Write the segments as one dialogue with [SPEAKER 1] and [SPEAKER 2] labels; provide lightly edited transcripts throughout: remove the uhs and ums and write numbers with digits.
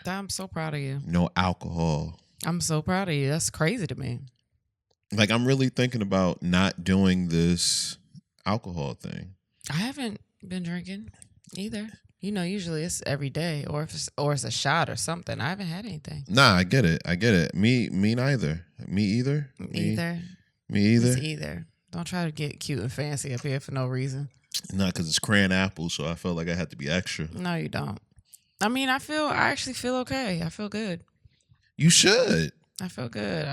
[SPEAKER 1] I'm so proud of you.
[SPEAKER 2] No alcohol.
[SPEAKER 1] I'm so proud of you. That's crazy to me.
[SPEAKER 2] Like, I'm really thinking about not doing this alcohol thing.
[SPEAKER 1] I haven't been drinking either. You know, usually it's every day, or if it's a shot or something. I haven't had anything.
[SPEAKER 2] Nah, I get it. Me neither. Me either. Me either.
[SPEAKER 1] Don't try to get cute and fancy up here for no reason.
[SPEAKER 2] Not because it's crayon apple, so I felt like I had to be extra.
[SPEAKER 1] No, you don't. I mean, I actually feel okay. I feel good.
[SPEAKER 2] You should.
[SPEAKER 1] I feel good.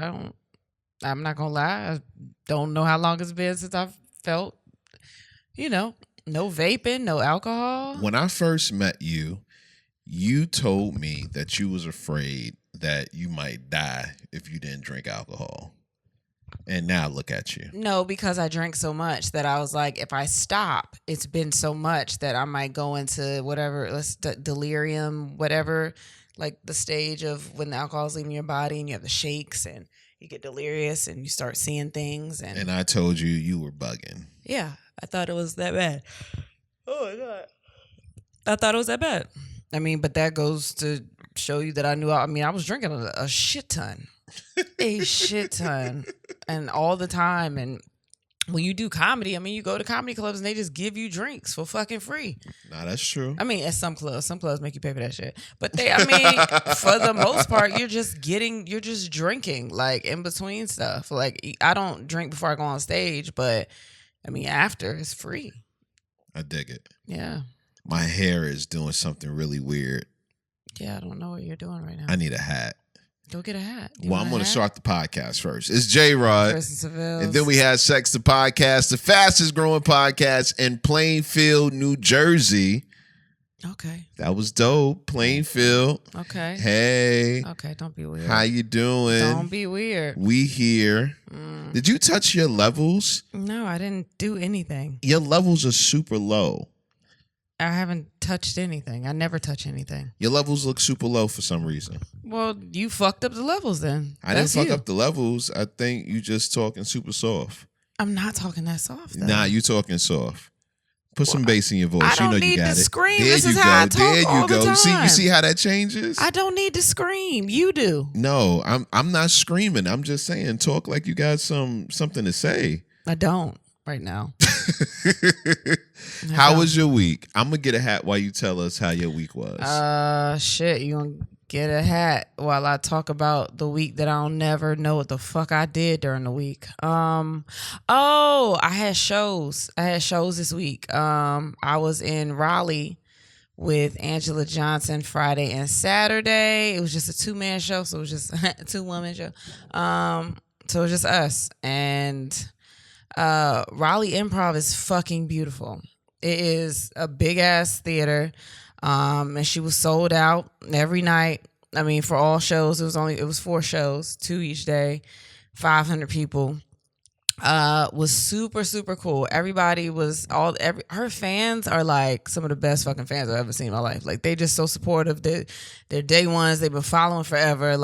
[SPEAKER 1] I'm not gonna lie. I don't know how long it's been since I've felt, no vaping, no alcohol.
[SPEAKER 2] When I first met you, you told me that you was afraid that you might die if you didn't drink alcohol. And now look at you.
[SPEAKER 1] No, because I drank so much that I was like, if I stop, it's been so much that I might go into whatever, delirium, whatever, like the stage of when the alcohol's leaving your body and you have the shakes and you get delirious and you start seeing things. And
[SPEAKER 2] I told you were bugging.
[SPEAKER 1] Yeah, I thought it was that bad. Oh my God. I thought it was that bad. I mean, but that goes to show you that I was drinking a shit ton. A shit ton. And all the time. And when you do comedy, you go to comedy clubs and they just give you drinks for fucking free.
[SPEAKER 2] Nah, that's true.
[SPEAKER 1] At some clubs make you pay for that shit. But for the most part, you're just drinking, like in between stuff. Like, I don't drink before I go on stage, but after it's free.
[SPEAKER 2] I dig it.
[SPEAKER 1] Yeah.
[SPEAKER 2] My hair is doing something really weird.
[SPEAKER 1] Yeah, I don't know what you're doing right now.
[SPEAKER 2] I need a hat.
[SPEAKER 1] Go get a hat.
[SPEAKER 2] I'm going to start the podcast first. It's J-Rod.
[SPEAKER 1] Kristen Sivills.
[SPEAKER 2] And then we had Sex the Podcast, the fastest growing podcast in Plainfield, New Jersey.
[SPEAKER 1] Okay.
[SPEAKER 2] That was dope. Plainfield.
[SPEAKER 1] Okay.
[SPEAKER 2] Hey.
[SPEAKER 1] Okay, don't be weird.
[SPEAKER 2] How you doing?
[SPEAKER 1] Don't be weird.
[SPEAKER 2] We here. Did you touch your levels?
[SPEAKER 1] No, I didn't do anything.
[SPEAKER 2] Your levels are super low.
[SPEAKER 1] I haven't touched anything. I never touch anything.
[SPEAKER 2] Your levels look super low for some reason.
[SPEAKER 1] Well, you fucked up the levels then.
[SPEAKER 2] I didn't fuck up the levels. I think you just talking super soft.
[SPEAKER 1] I'm not talking that soft though.
[SPEAKER 2] Nah, you talking soft. Put some bass in your voice.
[SPEAKER 1] I don't need
[SPEAKER 2] you got
[SPEAKER 1] to
[SPEAKER 2] it.
[SPEAKER 1] scream.
[SPEAKER 2] There
[SPEAKER 1] this
[SPEAKER 2] you
[SPEAKER 1] is
[SPEAKER 2] go.
[SPEAKER 1] how I talk
[SPEAKER 2] there you
[SPEAKER 1] all
[SPEAKER 2] go.
[SPEAKER 1] the time.
[SPEAKER 2] You see how that changes?
[SPEAKER 1] I don't need to scream. You do.
[SPEAKER 2] No, I'm not screaming. I'm just saying talk like you got something to say.
[SPEAKER 1] I don't right now.
[SPEAKER 2] How was your week? I'm gonna get a hat while you tell us how your week was.
[SPEAKER 1] Shit, you gonna get a hat while I talk about the week that I'll never know what the fuck I did during the week. I had shows. This week. I was in Raleigh with Anjelah Johnson Friday and Saturday. It was just a 2-man show, so it was just a 2-woman show. So it was just us. And Raleigh Improv is fucking beautiful. It is a big ass theater. And she was sold out every night. For all shows, it was 4 shows, 2 each day, 500 people. Was super, super cool. Everybody was her fans are like some of the best fucking fans I've ever seen in my life. Like, they just so supportive. They're day ones. They've been following forever.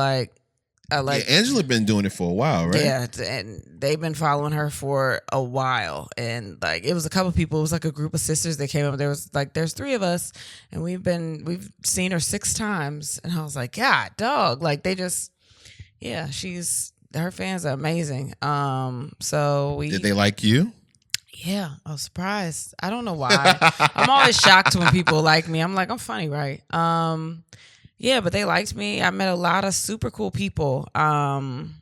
[SPEAKER 2] Anjelah been doing it for a while, right?
[SPEAKER 1] Yeah, and they've been following her for a while. And like, it was a couple people. It was like a group of sisters that came up. There's 3 of us, and we've seen her 6 times. And I was like, God, dog. Like, her fans are amazing. Did they like you? Yeah, I was surprised. I don't know why. I'm always shocked when people like me. I'm like, I'm funny, right? Yeah, but they liked me. I met a lot of super cool people. And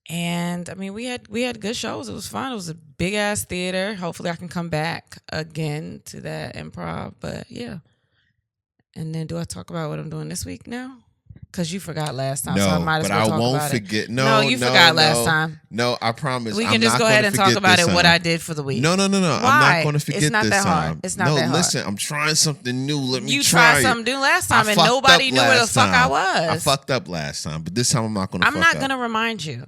[SPEAKER 1] we had good shows. It was fun. It was a big ass theater. Hopefully I can come back again to that improv. But yeah. And then do I talk about what I'm doing this week now? Because you forgot last time, so I might as well talk about it. No, but I won't forget.
[SPEAKER 2] No,
[SPEAKER 1] you forgot last time.
[SPEAKER 2] No, I promise.
[SPEAKER 1] We can just go ahead and talk about it, what I did for the week.
[SPEAKER 2] No.
[SPEAKER 1] Why?
[SPEAKER 2] I'm not going to forget
[SPEAKER 1] it's not
[SPEAKER 2] this
[SPEAKER 1] that
[SPEAKER 2] time.
[SPEAKER 1] Hard. It's not that hard.
[SPEAKER 2] No, listen, I'm trying something new. Let me try it.
[SPEAKER 1] You tried something new last time, and nobody knew where the fuck I was.
[SPEAKER 2] I fucked up last time, but this time I'm not going to fuck up.
[SPEAKER 1] I'm not going to remind you.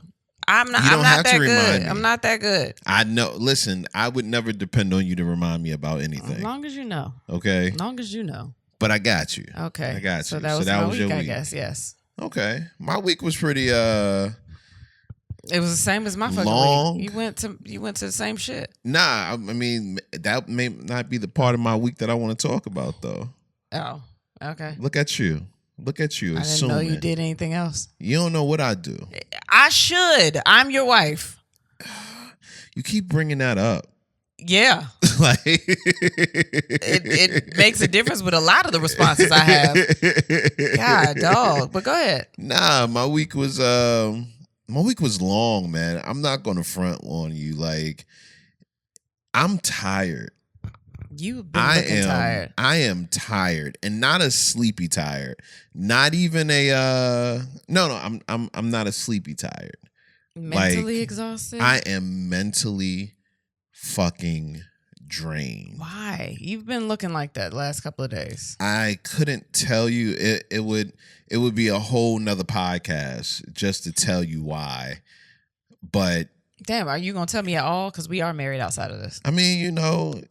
[SPEAKER 1] I'm not
[SPEAKER 2] have
[SPEAKER 1] that
[SPEAKER 2] to remind
[SPEAKER 1] good.
[SPEAKER 2] me.
[SPEAKER 1] I'm not that good.
[SPEAKER 2] I know. Listen, I would never depend on you to remind me about anything.
[SPEAKER 1] As long as you know.
[SPEAKER 2] Okay?
[SPEAKER 1] As long as you know.
[SPEAKER 2] But I got you.
[SPEAKER 1] Okay.
[SPEAKER 2] I got you.
[SPEAKER 1] So that was my week, I guess. Yes.
[SPEAKER 2] Okay. My week was pretty
[SPEAKER 1] it was the same as my fucking
[SPEAKER 2] long.
[SPEAKER 1] week. You went to the same shit.
[SPEAKER 2] Nah, that may not be the part of my week that I want to talk about though.
[SPEAKER 1] Oh, okay.
[SPEAKER 2] Look at you. Look at you,
[SPEAKER 1] I didn't
[SPEAKER 2] assuming.
[SPEAKER 1] know you did anything else.
[SPEAKER 2] You don't know what I do.
[SPEAKER 1] I should. I'm your wife.
[SPEAKER 2] You keep bringing that up.
[SPEAKER 1] Yeah.
[SPEAKER 2] Like
[SPEAKER 1] it makes a difference with a lot of the responses I have. God, dog. But go ahead.
[SPEAKER 2] Nah, my week was long, man. I'm not gonna front on you. Like, I'm tired.
[SPEAKER 1] You've been looking tired.
[SPEAKER 2] I am tired, and not a sleepy tired. Not even a no. I'm not a sleepy tired.
[SPEAKER 1] Mentally exhausted.
[SPEAKER 2] I am mentally fucking drained.
[SPEAKER 1] Why? You've been looking like that the last couple of days.
[SPEAKER 2] I couldn't tell you. It would be a whole nother podcast just to tell you why. But
[SPEAKER 1] damn, are you gonna tell me at all? Because we are married outside of this.
[SPEAKER 2] I mean,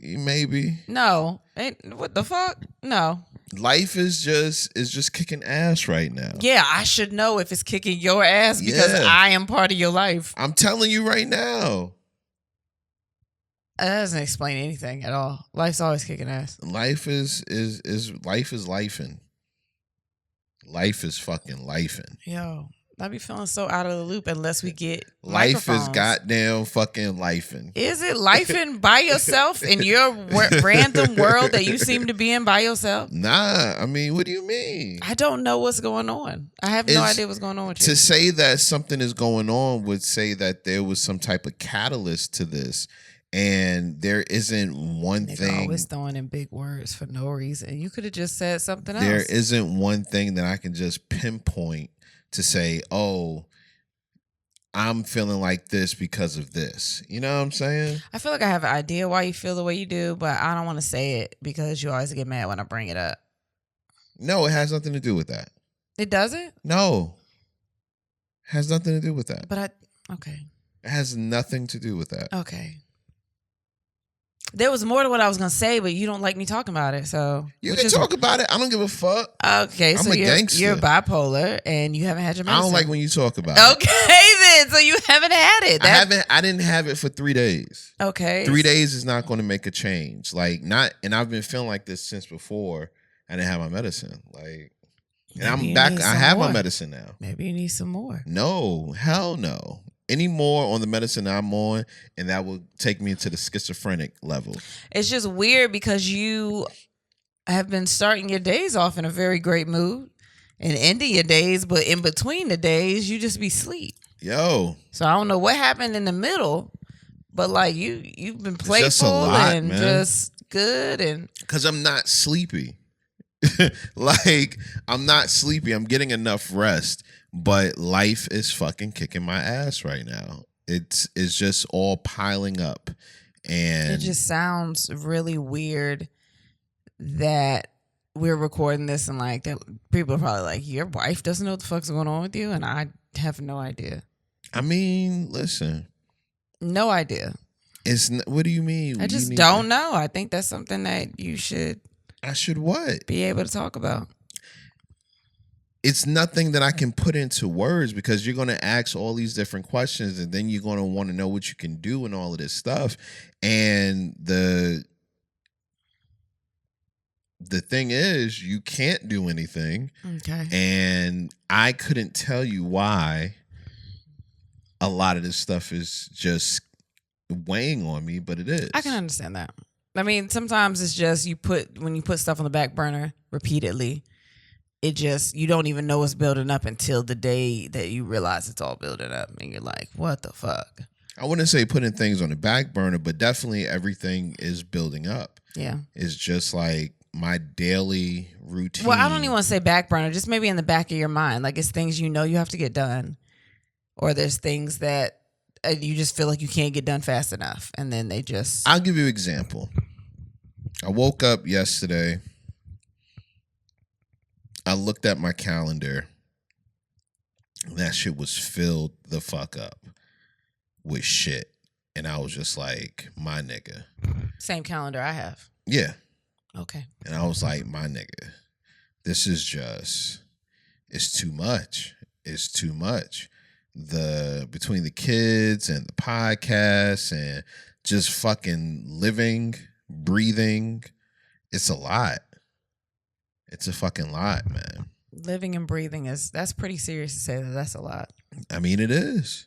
[SPEAKER 2] maybe.
[SPEAKER 1] No, what the fuck? No.
[SPEAKER 2] Life is just kicking ass right now.
[SPEAKER 1] Yeah, I should know if it's kicking your ass because I am part of your life.
[SPEAKER 2] I'm telling you right now.
[SPEAKER 1] That doesn't explain anything at all. Life's always kicking ass.
[SPEAKER 2] Life is lifing. Life is fucking lifing.
[SPEAKER 1] Yo, I be feeling so out of the loop unless we get
[SPEAKER 2] life is goddamn fucking lifing.
[SPEAKER 1] Is it lifing by yourself in your random world that you seem to be in by yourself?
[SPEAKER 2] Nah, I mean, what do you mean?
[SPEAKER 1] I don't know what's going on. I have no idea what's going on with you.
[SPEAKER 2] To say that something is going on would say that there was some type of catalyst to this. And there isn't one thing.
[SPEAKER 1] Always throwing in big words for no reason. You could have just said something else.
[SPEAKER 2] There isn't one thing that I can just pinpoint to say, oh, I'm feeling like this because of this. You know what I'm saying?
[SPEAKER 1] I feel like I have an idea why you feel the way you do, but I don't want to say it because you always get mad when I bring it up.
[SPEAKER 2] No, it has nothing to do with that.
[SPEAKER 1] It doesn't?
[SPEAKER 2] No. It has nothing to do with that.
[SPEAKER 1] But okay.
[SPEAKER 2] It has nothing to do with that.
[SPEAKER 1] Okay. There was more to what I was going to say, but you don't like me talking about it, so...
[SPEAKER 2] You can talk about it. I don't give a fuck.
[SPEAKER 1] Okay,
[SPEAKER 2] I'm
[SPEAKER 1] so
[SPEAKER 2] a gangster.
[SPEAKER 1] You're bipolar, and you haven't had your medicine.
[SPEAKER 2] I don't like when you talk about it.
[SPEAKER 1] Okay, then. So you haven't had it.
[SPEAKER 2] I didn't have it for 3 days.
[SPEAKER 1] Okay.
[SPEAKER 2] 3 days is not going to make a change. And I've been feeling like this since before I didn't have my medicine. And I'm back. I have my medicine now.
[SPEAKER 1] Maybe you need some more.
[SPEAKER 2] No, hell no. Any more on the medicine I'm on, and that will take me to the schizophrenic level.
[SPEAKER 1] It's just weird because you have been starting your days off in a very great mood and ending your days, but in between the days, you just be asleep.
[SPEAKER 2] Yo.
[SPEAKER 1] So I don't know what happened in the middle, but you've been playful
[SPEAKER 2] just a lot,
[SPEAKER 1] and
[SPEAKER 2] man.
[SPEAKER 1] Just good. And
[SPEAKER 2] because I'm not sleepy. I'm not sleepy. I'm getting enough rest. But life is fucking kicking my ass right now. It's just all piling up. And
[SPEAKER 1] it just sounds really weird that we're recording this and that people are probably like, your wife doesn't know what the fuck's going on with you? And I have no idea.
[SPEAKER 2] I mean, listen.
[SPEAKER 1] No idea.
[SPEAKER 2] What do you mean?
[SPEAKER 1] I just don't know. I think that's something that you should.
[SPEAKER 2] I should what?
[SPEAKER 1] Be able to talk about.
[SPEAKER 2] It's nothing that I can put into words because you're going to ask all these different questions and then you're going to want to know what you can do and all of this stuff. And the thing is, you can't do anything.
[SPEAKER 1] Okay.
[SPEAKER 2] And I couldn't tell you why a lot of this stuff is just weighing on me, but it is.
[SPEAKER 1] I can understand that. I mean, sometimes it's just when you put stuff on the back burner repeatedly, you don't even know what's building up until the day that you realize it's all building up and you're like, what the fuck?
[SPEAKER 2] I wouldn't say putting things on the back burner, but definitely everything is building up.
[SPEAKER 1] Yeah.
[SPEAKER 2] It's just like my daily routine.
[SPEAKER 1] Well, I don't even want to say back burner, just maybe in the back of your mind. It's things you have to get done. Or there's things that you just feel like you can't get done fast enough. And then I'll
[SPEAKER 2] give you an example. I woke up yesterday. I looked at my calendar. That shit was filled the fuck up with shit. And I was just like, my nigga.
[SPEAKER 1] Same calendar I have.
[SPEAKER 2] Yeah.
[SPEAKER 1] Okay.
[SPEAKER 2] And I was like, my nigga, this is just, it's too much. It's too much. Between the kids and the podcast and just fucking living, breathing, it's a lot. It's a fucking lot, man.
[SPEAKER 1] Living and breathing that's pretty serious to say that. That's a lot.
[SPEAKER 2] I mean, it is.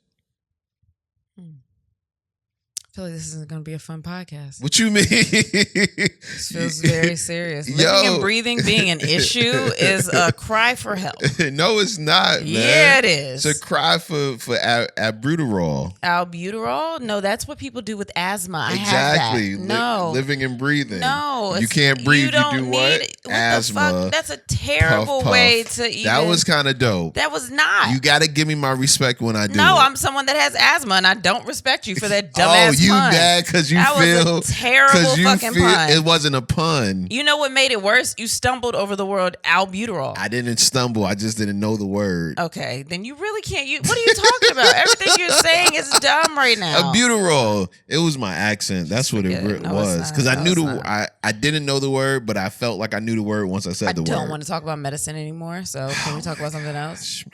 [SPEAKER 1] I feel like this isn't going to be a fun podcast.
[SPEAKER 2] What you mean?
[SPEAKER 1] This feels very serious. Living and breathing being an issue is a cry for help.
[SPEAKER 2] No, it's not, man.
[SPEAKER 1] Yeah, it is.
[SPEAKER 2] It's a cry for albuterol.
[SPEAKER 1] Albuterol? No, that's what people do with asthma.
[SPEAKER 2] Exactly.
[SPEAKER 1] I have that. No.
[SPEAKER 2] Living and breathing.
[SPEAKER 1] No.
[SPEAKER 2] You can't breathe. You do what?
[SPEAKER 1] Asthma.
[SPEAKER 2] The fuck?
[SPEAKER 1] That's a terrible way to even.
[SPEAKER 2] That was kind of dope.
[SPEAKER 1] That was not.
[SPEAKER 2] You got to give me my respect when I do.
[SPEAKER 1] No,
[SPEAKER 2] it.
[SPEAKER 1] I'm someone that has asthma, and I don't respect you for that dumbass
[SPEAKER 2] you
[SPEAKER 1] pun.
[SPEAKER 2] mad because you
[SPEAKER 1] that
[SPEAKER 2] feel
[SPEAKER 1] was a terrible fucking pun.
[SPEAKER 2] It wasn't a pun.
[SPEAKER 1] You know what made it worse? You stumbled over the word albuterol.
[SPEAKER 2] I didn't stumble. I just didn't know the word.
[SPEAKER 1] Okay, then you really can't. What are you talking about? Everything you're saying is dumb right now.
[SPEAKER 2] Albuterol. It was my accent. That's what it was. Because I knew I didn't know the word, but I felt like I knew the word once I said the word.
[SPEAKER 1] I don't want to talk about medicine anymore. So can we talk about something else?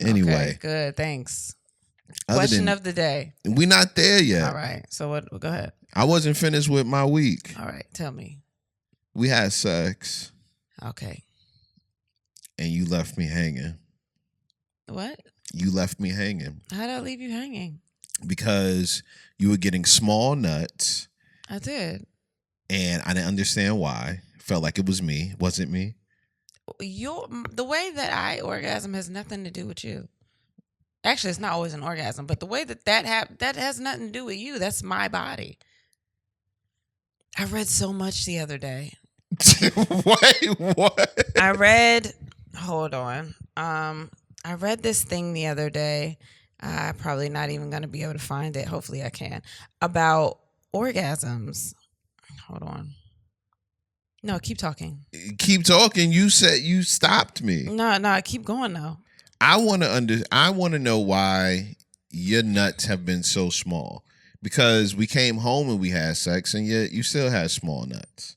[SPEAKER 2] Man. Anyway,
[SPEAKER 1] okay, good. Thanks. Question of the day.
[SPEAKER 2] We're not there yet.
[SPEAKER 1] All right. So what? Go ahead.
[SPEAKER 2] I wasn't finished with my week.
[SPEAKER 1] All right. Tell me.
[SPEAKER 2] We had sex.
[SPEAKER 1] Okay.
[SPEAKER 2] And you left me hanging.
[SPEAKER 1] What?
[SPEAKER 2] You left me hanging.
[SPEAKER 1] How did I leave you hanging?
[SPEAKER 2] Because you were getting small nuts.
[SPEAKER 1] I did.
[SPEAKER 2] And I didn't understand why. Felt like it was me. Wasn't me.
[SPEAKER 1] The way that I orgasm has nothing to do with you. Actually, it's not always an orgasm, but the way that has nothing to do with you. That's my body. I read so much the other day.
[SPEAKER 2] Wait, what?
[SPEAKER 1] Hold on. I read this thing the other day. I'm probably not even going to be able to find it. Hopefully I can. About orgasms. Hold on. No, keep talking.
[SPEAKER 2] Keep talking. You said you stopped me.
[SPEAKER 1] No, keep going though.
[SPEAKER 2] I want to know why your nuts have been so small. Because we came home and we had sex, and yet you still had small nuts.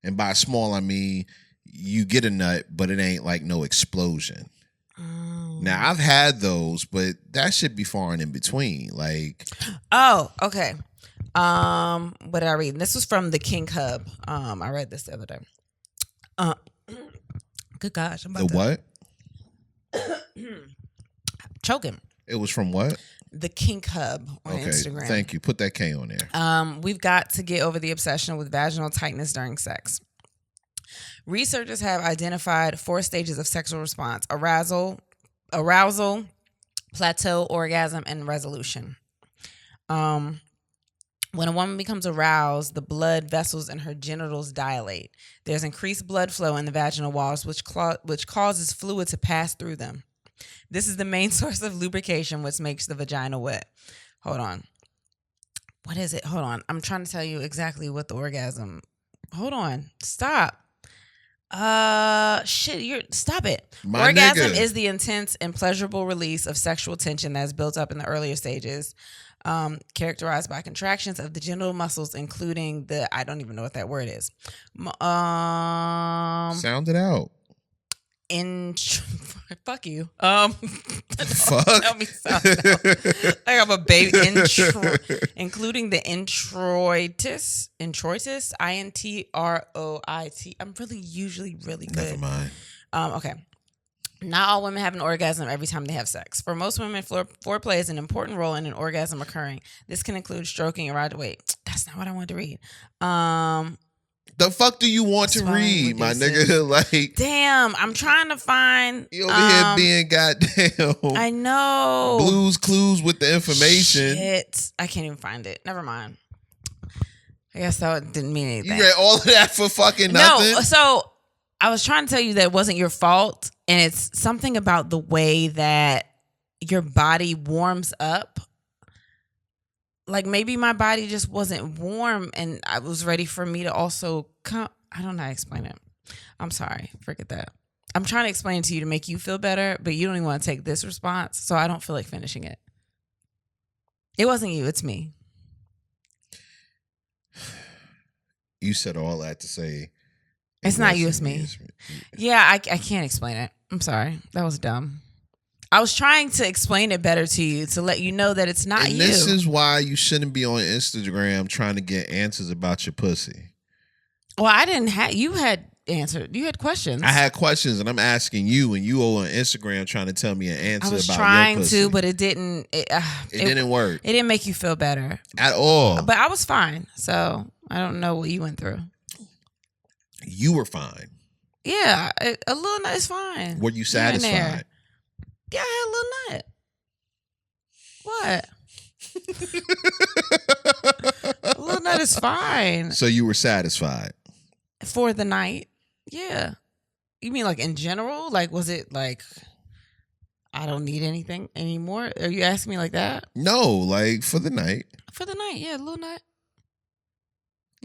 [SPEAKER 2] And by small, I mean you get a nut, but it ain't like no explosion. Oh. Now I've had those, but that should be far and in between. Like,
[SPEAKER 1] oh, okay. What did I read? This was from the King Hub. I read this the other day. Good gosh, I'm about
[SPEAKER 2] the what?
[SPEAKER 1] Choking.
[SPEAKER 2] It was from what?
[SPEAKER 1] The Kink Hub on Instagram.
[SPEAKER 2] Thank you. Put that K on there.
[SPEAKER 1] We've got to get over the obsession with vaginal tightness during sex. Researchers have identified 4 stages of sexual response: arousal, plateau, orgasm, and resolution. When a woman becomes aroused, the blood vessels in her genitals dilate. There's increased blood flow in the vaginal walls, which causes fluid to pass through them. This is the main source of lubrication, which makes the vagina wet. Hold on. What is it? Hold on. I'm trying to tell you exactly what the orgasm. Hold on. Stop. Stop it. Orgasm is the intense and pleasurable release of sexual tension that is built up in the earlier stages, characterized by contractions of the genital muscles, including I don't even know what that word is.
[SPEAKER 2] Sound it out.
[SPEAKER 1] Fuck you.
[SPEAKER 2] Fuck.
[SPEAKER 1] Tell me something. I have a baby. Including the introitus. Introitus. INTROIT. I'm usually really good.
[SPEAKER 2] Never mind.
[SPEAKER 1] Okay. Not all women have an orgasm every time they have sex. For most women, foreplay is an important role in an orgasm occurring. This can include stroking and wait, that's not what I wanted to read.
[SPEAKER 2] The fuck do you want to read, my nigga? Like,
[SPEAKER 1] damn, I'm trying to find.
[SPEAKER 2] You over here being goddamn.
[SPEAKER 1] I know.
[SPEAKER 2] Blues Clues with the information.
[SPEAKER 1] Shit, I can't even find it. Never mind. I guess that didn't mean anything.
[SPEAKER 2] You read all of that for fucking nothing?
[SPEAKER 1] No, so I was trying to tell you that it wasn't your fault, and it's something about the way that your body warms up. Like maybe my body just wasn't warm and I was ready for me to also come. I don't know how to explain it. I'm sorry. Forget that. I'm trying to explain it to you to make you feel better, but you don't even want to take this response, so I don't feel like finishing it. It wasn't you. It's me.
[SPEAKER 2] You said all that to say.
[SPEAKER 1] It's not you. It's me. Yeah, I can't explain it. I'm sorry. That was dumb. I was trying to explain it better to you to let you know that it's not you.
[SPEAKER 2] This is why you shouldn't be on Instagram trying to get answers about your pussy.
[SPEAKER 1] Well, I didn't have. You had answered. You had questions.
[SPEAKER 2] I had questions, and I'm asking you, and you all on Instagram trying to tell me an answer.
[SPEAKER 1] I was
[SPEAKER 2] about
[SPEAKER 1] trying
[SPEAKER 2] your pussy.
[SPEAKER 1] to, but it didn't. It
[SPEAKER 2] didn't work.
[SPEAKER 1] It didn't make you feel better
[SPEAKER 2] at all.
[SPEAKER 1] But I was fine, so I don't know what you went through.
[SPEAKER 2] You were fine.
[SPEAKER 1] Yeah, a little nut is fine.
[SPEAKER 2] Were you satisfied?
[SPEAKER 1] Yeah, I had a little nut. What? A little nut is fine.
[SPEAKER 2] So you were satisfied
[SPEAKER 1] for the night? Yeah. You mean like in general? Like, was it like I don't need anything anymore? Are you asking me like that?
[SPEAKER 2] No, like for the night.
[SPEAKER 1] For the night, yeah, little nut.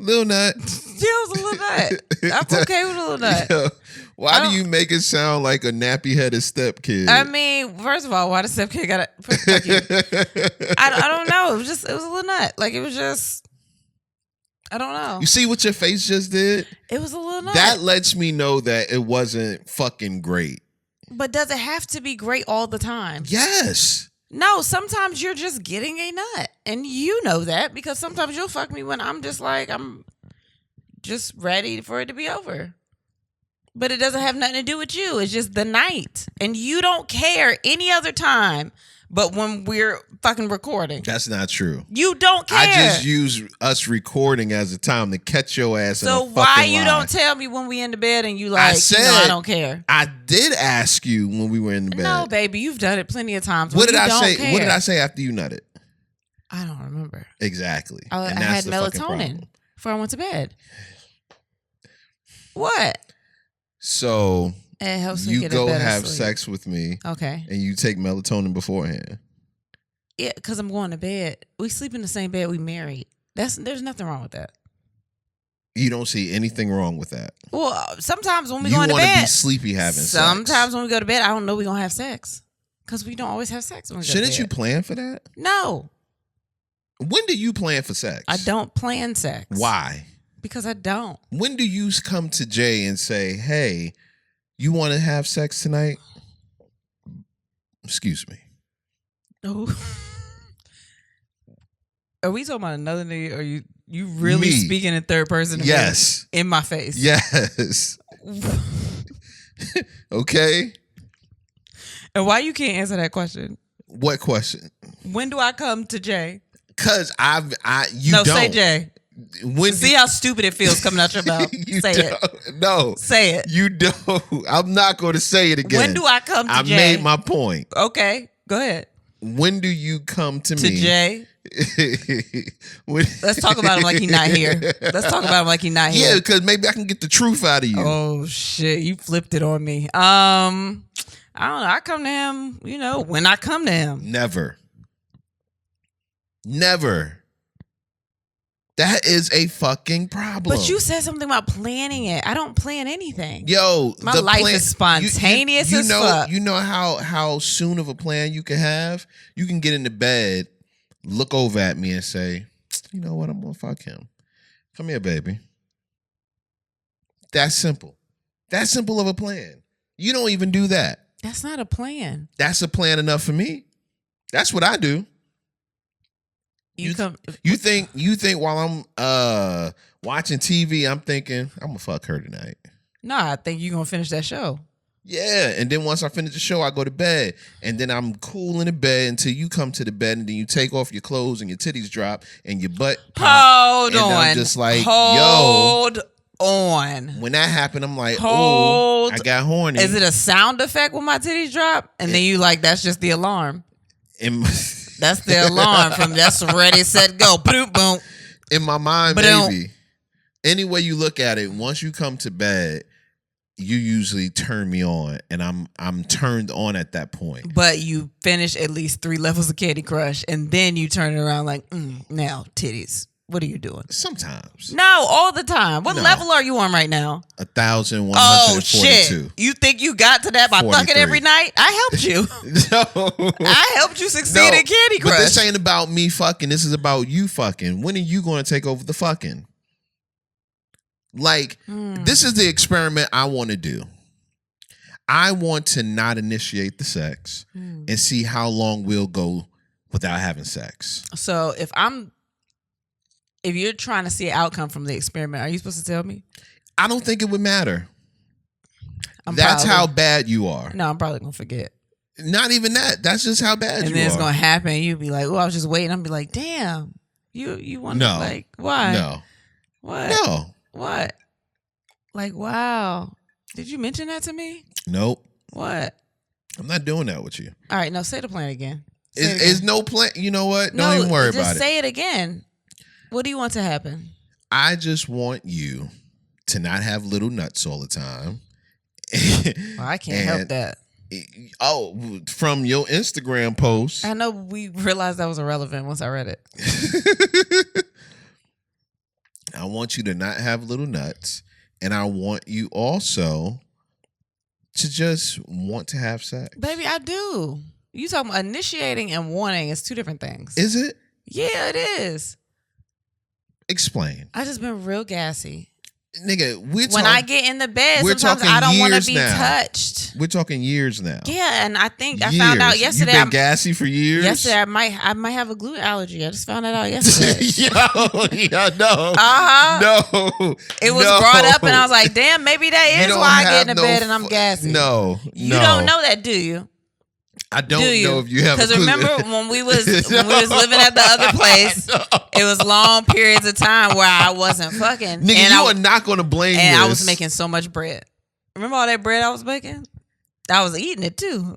[SPEAKER 2] Little nut.
[SPEAKER 1] Yeah, it was a little nut. I'm okay with a little nut.
[SPEAKER 2] Yo, why do you make it sound like a nappy-headed step kid?
[SPEAKER 1] I mean, first of all, why the step kid got to... I don't know. It was a little nut. Like, it was just... I don't know.
[SPEAKER 2] You see what your face just did?
[SPEAKER 1] It was a little nut.
[SPEAKER 2] That lets me know that it wasn't fucking great.
[SPEAKER 1] But does it have to be great all the time?
[SPEAKER 2] Yes.
[SPEAKER 1] No, sometimes you're just getting a nut. And you know that because sometimes you'll fuck me when I'm just like, I'm just ready for it to be over. But it doesn't have nothing to do with you. It's just the night. And you don't care any other time but when we're fucking recording.
[SPEAKER 2] That's not true.
[SPEAKER 1] You don't care.
[SPEAKER 2] I just use us recording as a time to catch your ass in a fucking
[SPEAKER 1] why you
[SPEAKER 2] lie.
[SPEAKER 1] don't tell me when we in the bed and you like, I don't care.
[SPEAKER 2] I did ask you when we were in the bed.
[SPEAKER 1] No, baby, you've done it plenty of times.
[SPEAKER 2] What did I say? Care. What did I say after you nutted?
[SPEAKER 1] I don't remember.
[SPEAKER 2] Exactly.
[SPEAKER 1] I had melatonin before I went to bed. What?
[SPEAKER 2] So
[SPEAKER 1] it helps me
[SPEAKER 2] you
[SPEAKER 1] get
[SPEAKER 2] go
[SPEAKER 1] a better
[SPEAKER 2] have
[SPEAKER 1] sleep.
[SPEAKER 2] sex with me.
[SPEAKER 1] Okay.
[SPEAKER 2] And you take melatonin beforehand.
[SPEAKER 1] Yeah, because I'm going to bed. We sleep in the same bed. We married. There's nothing wrong with that.
[SPEAKER 2] You don't see anything wrong with that.
[SPEAKER 1] Well, sometimes when we go to bed,
[SPEAKER 2] you want to be sleepy having sex.
[SPEAKER 1] Sometimes when we go to bed, I don't know we're gonna have sex because we don't always have sex when we go to bed.
[SPEAKER 2] Shouldn't you plan for that?
[SPEAKER 1] No.
[SPEAKER 2] When do you plan for sex?
[SPEAKER 1] I don't plan sex.
[SPEAKER 2] Why?
[SPEAKER 1] Because I don't.
[SPEAKER 2] When do you come to Jay and say, "Hey, you want to have sex tonight?" Excuse me.
[SPEAKER 1] Oh. Are we talking about another nigga? Or you really speaking in third person?
[SPEAKER 2] Yes.
[SPEAKER 1] In my face.
[SPEAKER 2] Yes. Okay.
[SPEAKER 1] And why you can't answer that question?
[SPEAKER 2] What question?
[SPEAKER 1] When do I come to Jay?
[SPEAKER 2] Cause you
[SPEAKER 1] don't.
[SPEAKER 2] No,
[SPEAKER 1] say Jay. See how stupid it feels coming out your mouth. Say it.
[SPEAKER 2] No.
[SPEAKER 1] Say it.
[SPEAKER 2] You don't. I'm not going to say it again.
[SPEAKER 1] When do I come to Jay?
[SPEAKER 2] I made my point.
[SPEAKER 1] Okay. Go ahead.
[SPEAKER 2] When do you come to me?
[SPEAKER 1] To Jay? Let's talk about him like he's not here. Let's talk about him like he's not here.
[SPEAKER 2] Yeah, because maybe I can get the truth out of you.
[SPEAKER 1] Oh, shit. You flipped it on me. I don't know. I come to him, when I come to him.
[SPEAKER 2] Never. That is a fucking problem.
[SPEAKER 1] But you said something about planning it. I don't plan anything.
[SPEAKER 2] Yo,
[SPEAKER 1] my life is spontaneous as fuck.
[SPEAKER 2] You know how soon of a plan you can have? You can get into bed, look over at me and say, you know what, I'm going to fuck him. Come here, baby. That's simple. That's simple of a plan. You don't even do that.
[SPEAKER 1] That's not a plan.
[SPEAKER 2] That's a plan enough for me. That's what I do. You think while I'm watching TV, I'm thinking, I'm gonna fuck her tonight.
[SPEAKER 1] No, I think you're gonna finish that show.
[SPEAKER 2] Yeah, and then once I finish the show, I go to bed. And then I'm cool in the bed until you come to the bed, and then you take off your clothes and your titties drop and your butt pop.
[SPEAKER 1] Hold on.
[SPEAKER 2] I'm just like,
[SPEAKER 1] Hold on.
[SPEAKER 2] When that happened, I'm like, oh, I got horny.
[SPEAKER 1] Is it a sound effect when my titties drop? And then you like, that's just the alarm. That's the alarm from that's ready, set, go. Boom, boom.
[SPEAKER 2] In my mind, maybe. Any way you look at it, once you come to bed, you usually turn me on, and I'm turned on at that point.
[SPEAKER 1] But you finish at least 3 levels of Candy Crush, and then you turn it around like, now titties. What are you doing?
[SPEAKER 2] Sometimes.
[SPEAKER 1] No, all the time. What level are you on right now?
[SPEAKER 2] 1,142.
[SPEAKER 1] Oh, shit. You think you got to that by 43. Fucking every night? I helped you.
[SPEAKER 2] No.
[SPEAKER 1] I helped you succeed in Candy Crush.
[SPEAKER 2] But this ain't about me fucking. This is about you fucking. When are you going to take over the fucking? Like, this is the experiment I want to do. I want to not initiate the sex and see how long we'll go without having sex.
[SPEAKER 1] So if you're trying to see an outcome from the experiment, are you supposed to tell me?
[SPEAKER 2] I don't think it would matter. That's how bad you are.
[SPEAKER 1] No, I'm probably gonna forget.
[SPEAKER 2] Not even that. That's just how bad you are.
[SPEAKER 1] And then it's gonna happen. You'll be like, "Oh, I was just waiting." I'll be like, "Damn, you want to like why?
[SPEAKER 2] No,
[SPEAKER 1] what?
[SPEAKER 2] No,
[SPEAKER 1] what? Like, wow, did you mention that to me?
[SPEAKER 2] Nope.
[SPEAKER 1] What?
[SPEAKER 2] I'm not doing that with you.
[SPEAKER 1] All right, no, say the plan again.
[SPEAKER 2] Is no plan. You know what? Don't even worry about it.
[SPEAKER 1] Just say it again. What do you want to happen?
[SPEAKER 2] I just want you to not have little nuts all the time.
[SPEAKER 1] Well, I can't help that.
[SPEAKER 2] Oh, from your Instagram post.
[SPEAKER 1] I know we realized that was irrelevant once I read it.
[SPEAKER 2] I want you to not have little nuts. And I want you also to just want to have sex.
[SPEAKER 1] Baby, I do. You talking about initiating and wanting is two different things.
[SPEAKER 2] Is it?
[SPEAKER 1] Yeah, it is.
[SPEAKER 2] Explain.
[SPEAKER 1] I just been real gassy.
[SPEAKER 2] Nigga,
[SPEAKER 1] when I get in the bed, sometimes I don't want to be touched.
[SPEAKER 2] We're talking years now.
[SPEAKER 1] Yeah, and I think I found out yesterday.
[SPEAKER 2] You've been gassy for years?
[SPEAKER 1] Yesterday, I might have a gluten allergy. I just found that out yesterday.
[SPEAKER 2] No. No.
[SPEAKER 1] It was brought up, and I was like, damn, maybe that is why I get in the bed and I'm gassy.
[SPEAKER 2] No.
[SPEAKER 1] You don't know that, do you?
[SPEAKER 2] I don't know if you have.
[SPEAKER 1] Because remember when we was living at the other place, it was long periods of time where I wasn't fucking.
[SPEAKER 2] Nigga, and you are not going to blame
[SPEAKER 1] and
[SPEAKER 2] this.
[SPEAKER 1] I was making so much bread. Remember all that bread I was making? I was eating it too,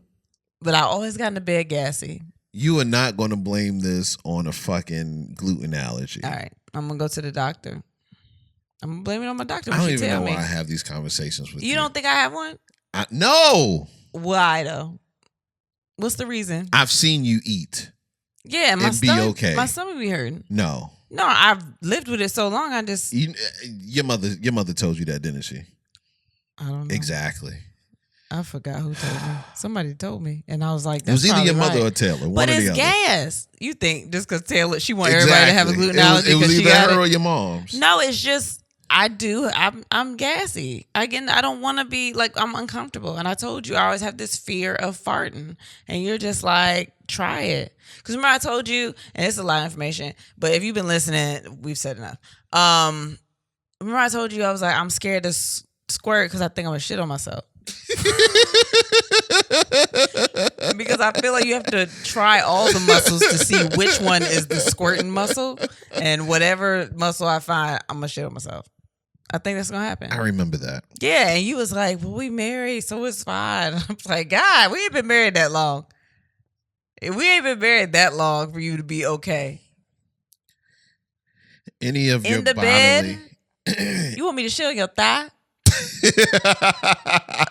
[SPEAKER 1] but I always got in the bed gassy.
[SPEAKER 2] You are not going to blame this on a fucking gluten allergy.
[SPEAKER 1] All right, I'm gonna go to the doctor. I'm gonna blame it on my doctor.
[SPEAKER 2] I don't even know why I have these conversations with you.
[SPEAKER 1] You don't think I have one?
[SPEAKER 2] No.
[SPEAKER 1] Why though? What's the reason?
[SPEAKER 2] I've seen you eat.
[SPEAKER 1] Yeah, my
[SPEAKER 2] stomach be okay.
[SPEAKER 1] My stomach be hurting.
[SPEAKER 2] No,
[SPEAKER 1] I've lived with it so long. I just
[SPEAKER 2] your mother told you that, didn't she?
[SPEAKER 1] I don't know
[SPEAKER 2] exactly.
[SPEAKER 1] I forgot who told me. Somebody told me, and I was like,
[SPEAKER 2] "That's it was either your mother or Taylor."
[SPEAKER 1] But it's gas. You think just because Taylor, she want everybody to have a gluten allergy?
[SPEAKER 2] It was either her or your mom's.
[SPEAKER 1] No, it's just. I'm gassy. Again, I don't want to be like, I'm uncomfortable. And I told you, I always have this fear of farting. And you're just like, try it. Because remember I told you, and it's a lot of information, but if you've been listening, we've said enough. Remember I told you, I was like, I'm scared to squirt because I think I'm going to shit on myself. Because I feel like you have to try all the muscles to see which one is the squirting muscle. And whatever muscle I find, I'm going to shit on myself. I think that's gonna happen.
[SPEAKER 2] I remember that.
[SPEAKER 1] Yeah, and you was like, "Well, we married, so it's fine." I'm like, "God, we ain't been married that long. We ain't been married that long for you to be okay."
[SPEAKER 2] Any of
[SPEAKER 1] in
[SPEAKER 2] your
[SPEAKER 1] the
[SPEAKER 2] bodily...
[SPEAKER 1] bed, you want me to shit on your thigh?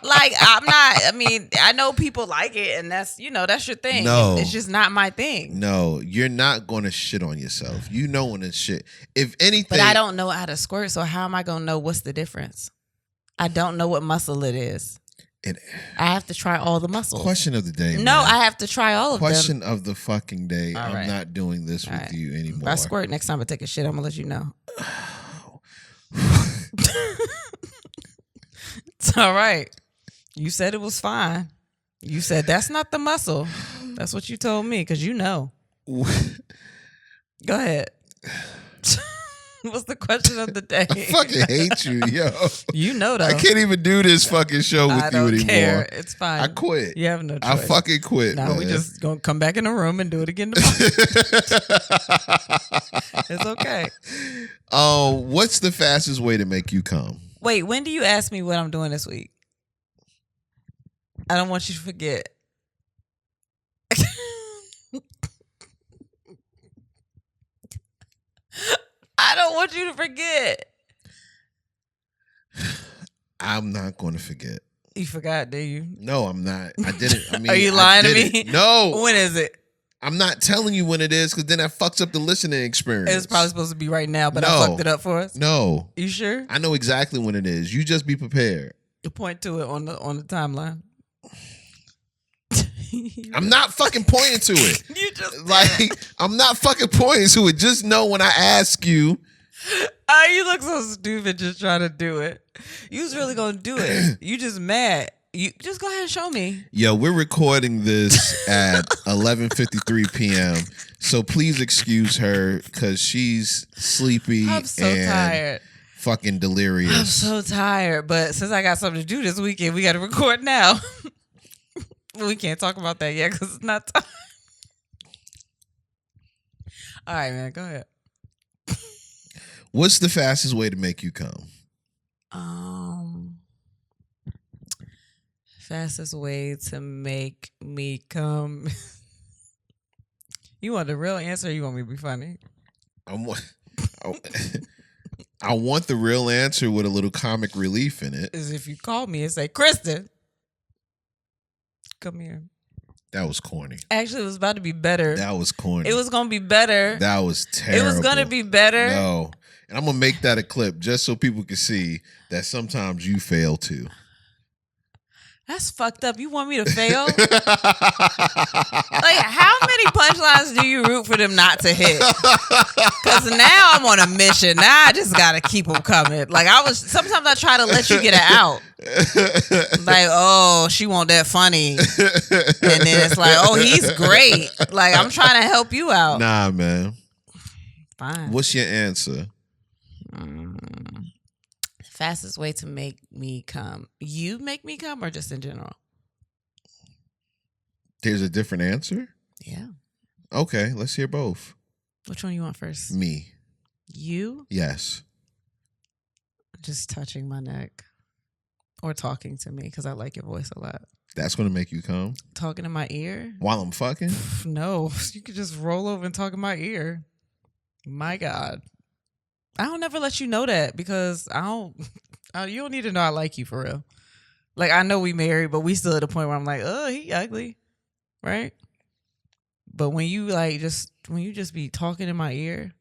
[SPEAKER 1] Like I'm not. I mean, I know people like it, and that's your thing.
[SPEAKER 2] No,
[SPEAKER 1] it's just not my thing.
[SPEAKER 2] No, you're not going to shit on yourself. You know when it's shit. If anything,
[SPEAKER 1] but I don't know how to squirt, so how am I going to know what's the difference? I don't know what muscle it is. I have to try all the muscles.
[SPEAKER 2] Question of the day.
[SPEAKER 1] No,
[SPEAKER 2] man.
[SPEAKER 1] I have to try all of them.
[SPEAKER 2] Question of the fucking day.
[SPEAKER 1] All
[SPEAKER 2] I'm
[SPEAKER 1] right.
[SPEAKER 2] not doing this with
[SPEAKER 1] right.
[SPEAKER 2] you anymore.
[SPEAKER 1] If I squirt next time I take a shit, I'm gonna let you know. It's all right. You said it was fine. You said that's not the muscle. That's what you told me because you know. Go ahead. What's the question of the day?
[SPEAKER 2] I fucking hate you, yo.
[SPEAKER 1] You know though.
[SPEAKER 2] I can't even do this fucking show with you anymore. I don't care.
[SPEAKER 1] It's fine.
[SPEAKER 2] I quit.
[SPEAKER 1] You have no choice.
[SPEAKER 2] I fucking quit.
[SPEAKER 1] No, we just gonna come back in the room and do it again tomorrow. It's okay.
[SPEAKER 2] What's the fastest way to make you come?
[SPEAKER 1] Wait, when do you ask me what I'm doing this week? I don't want you to forget. I don't want you to forget.
[SPEAKER 2] I'm not going to forget.
[SPEAKER 1] You forgot, do you?
[SPEAKER 2] No, I'm not. I didn't. I mean,
[SPEAKER 1] are you lying to me?
[SPEAKER 2] No.
[SPEAKER 1] When is it?
[SPEAKER 2] I'm not telling you when it is because then that fucks up the listening experience.
[SPEAKER 1] It's probably supposed to be right now, but I fucked it up for us.
[SPEAKER 2] No.
[SPEAKER 1] You sure?
[SPEAKER 2] I know exactly when it is. You just be prepared.
[SPEAKER 1] You point to it on the timeline.
[SPEAKER 2] I'm not fucking pointing to it.
[SPEAKER 1] You just
[SPEAKER 2] like I'm not fucking pointing to it. Just know when I ask you.
[SPEAKER 1] You look so stupid just trying to do it. You was really gonna do it. You just mad. You just go ahead and show me.
[SPEAKER 2] Yo, we're recording this at 11:53 p.m. So please excuse her because she's sleepy.
[SPEAKER 1] I'm so
[SPEAKER 2] and
[SPEAKER 1] tired.
[SPEAKER 2] fucking delirious.
[SPEAKER 1] I'm so tired, but since I got something to do this weekend, we got to record now. We can't talk about that yet because it's not time. All right, man, go ahead.
[SPEAKER 2] What's the fastest way to make you come?
[SPEAKER 1] Fastest way to make me come. You want the real answer or you want me to be funny?
[SPEAKER 2] I want the real answer with a little comic relief in it.
[SPEAKER 1] Is if you call me and say, Kristen, come here.
[SPEAKER 2] That was corny.
[SPEAKER 1] Actually, it was about to be better.
[SPEAKER 2] That was corny.
[SPEAKER 1] It was going to be better.
[SPEAKER 2] That was terrible.
[SPEAKER 1] It was going to be better.
[SPEAKER 2] No. And I'm going to make that a clip just so people can see that sometimes you fail too.
[SPEAKER 1] That's fucked up. You want me to fail? Like, how many punchlines do you root for them not to hit? Because now I'm on a mission. Now I just got to keep them coming. Like, sometimes I try to let you get it out. Like, oh, she want that funny. And then it's like, oh, he's great. Like, I'm trying to help you out.
[SPEAKER 2] Nah, man.
[SPEAKER 1] Fine.
[SPEAKER 2] What's your answer?
[SPEAKER 1] Fastest way to make me come. You make me come or just in general?
[SPEAKER 2] There's a different answer?
[SPEAKER 1] Yeah.
[SPEAKER 2] Okay, let's hear both.
[SPEAKER 1] Which one you want first?
[SPEAKER 2] Me.
[SPEAKER 1] You?
[SPEAKER 2] Yes.
[SPEAKER 1] Just touching my neck. Or talking to me because I like your voice a lot.
[SPEAKER 2] That's going to make you come?
[SPEAKER 1] Talking in my ear?
[SPEAKER 2] While I'm fucking?
[SPEAKER 1] No. You could just roll over and talk in my ear. My God. I don't never let you know that because you don't need to know I like you for real. Like, I know we married, but we still at a point where I'm like, oh, he ugly. Right? But when you just be talking in my ear,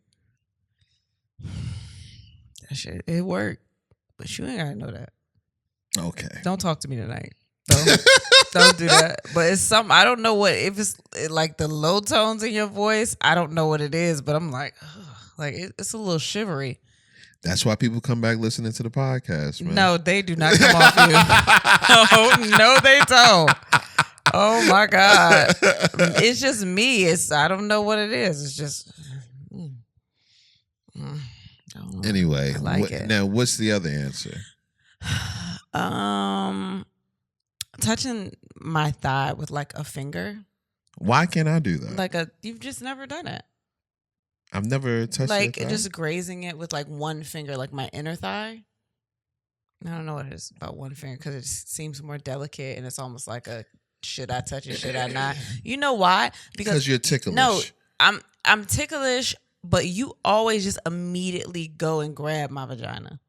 [SPEAKER 1] that shit, it worked. But you ain't gotta know that.
[SPEAKER 2] Okay.
[SPEAKER 1] Don't talk to me tonight. Don't do that. But it's something, I don't know what, if it's like the low tones in your voice, I don't know what it is, but I'm like, ugh. Like, it's a little shivery.
[SPEAKER 2] That's why people come back listening to the podcast, man.
[SPEAKER 1] No, they do not come off you. No, they don't. Oh, my God. It's just me. I don't know what it is. It's just...
[SPEAKER 2] Anyway,
[SPEAKER 1] I like it.
[SPEAKER 2] Now, what's the other answer?
[SPEAKER 1] Touching my thigh with, like, a finger.
[SPEAKER 2] Why can't I do that?
[SPEAKER 1] You've just never done it.
[SPEAKER 2] I've never touched
[SPEAKER 1] like
[SPEAKER 2] your thigh?
[SPEAKER 1] just grazing it with like one finger, like my inner thigh. I don't know what it is about one finger because it seems more delicate and it's almost like a should I touch it, should I not? You know why?
[SPEAKER 2] Because you're ticklish.
[SPEAKER 1] No, I'm ticklish, but you always just immediately go and grab my vagina.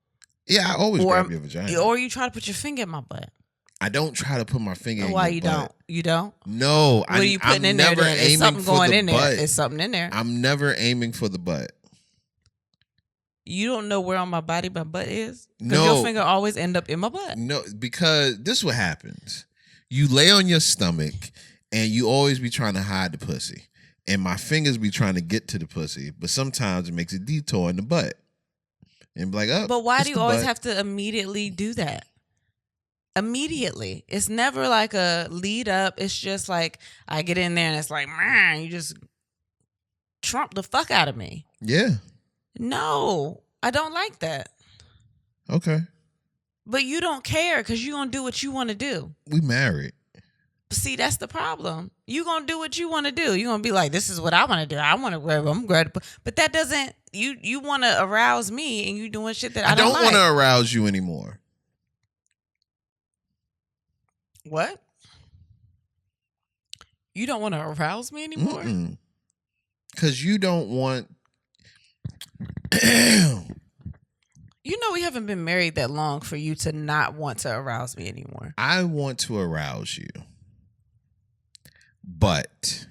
[SPEAKER 2] Yeah, I always grab your vagina.
[SPEAKER 1] Or you try to put your finger in my butt.
[SPEAKER 2] I don't try to put my finger in your butt.
[SPEAKER 1] Why you don't? You don't?
[SPEAKER 2] No.
[SPEAKER 1] What are you putting in there? There's something going in there. There's something in there.
[SPEAKER 2] I'm never aiming for the butt.
[SPEAKER 1] You don't know where on my body my butt is? Because
[SPEAKER 2] No.
[SPEAKER 1] your finger always end up in my butt.
[SPEAKER 2] No, because this is what happens. You lay on your stomach and you always be trying to hide the pussy. And my fingers be trying to get to the pussy, but sometimes it makes a detour in the butt. And be like, oh,
[SPEAKER 1] but why do you always
[SPEAKER 2] butt.
[SPEAKER 1] have to immediately do that? Immediately. It's never like a lead up. It's just like I get in there and it's like, man, you just trump the fuck out of me.
[SPEAKER 2] Yeah.
[SPEAKER 1] No, I don't like that.
[SPEAKER 2] Okay.
[SPEAKER 1] But you don't care because you're going to do what you want to do.
[SPEAKER 2] We married.
[SPEAKER 1] See, that's the problem. You're going to do what you want to do. You're going to be like, this is what I want to do. I want to grab them. But that doesn't, you want to arouse me and you doing shit that I don't like.
[SPEAKER 2] want to arouse you anymore.
[SPEAKER 1] What? You don't want to arouse me anymore?
[SPEAKER 2] Because you don't want...
[SPEAKER 1] You know we haven't been married that long for you to not want to arouse me anymore.
[SPEAKER 2] I want to arouse you. But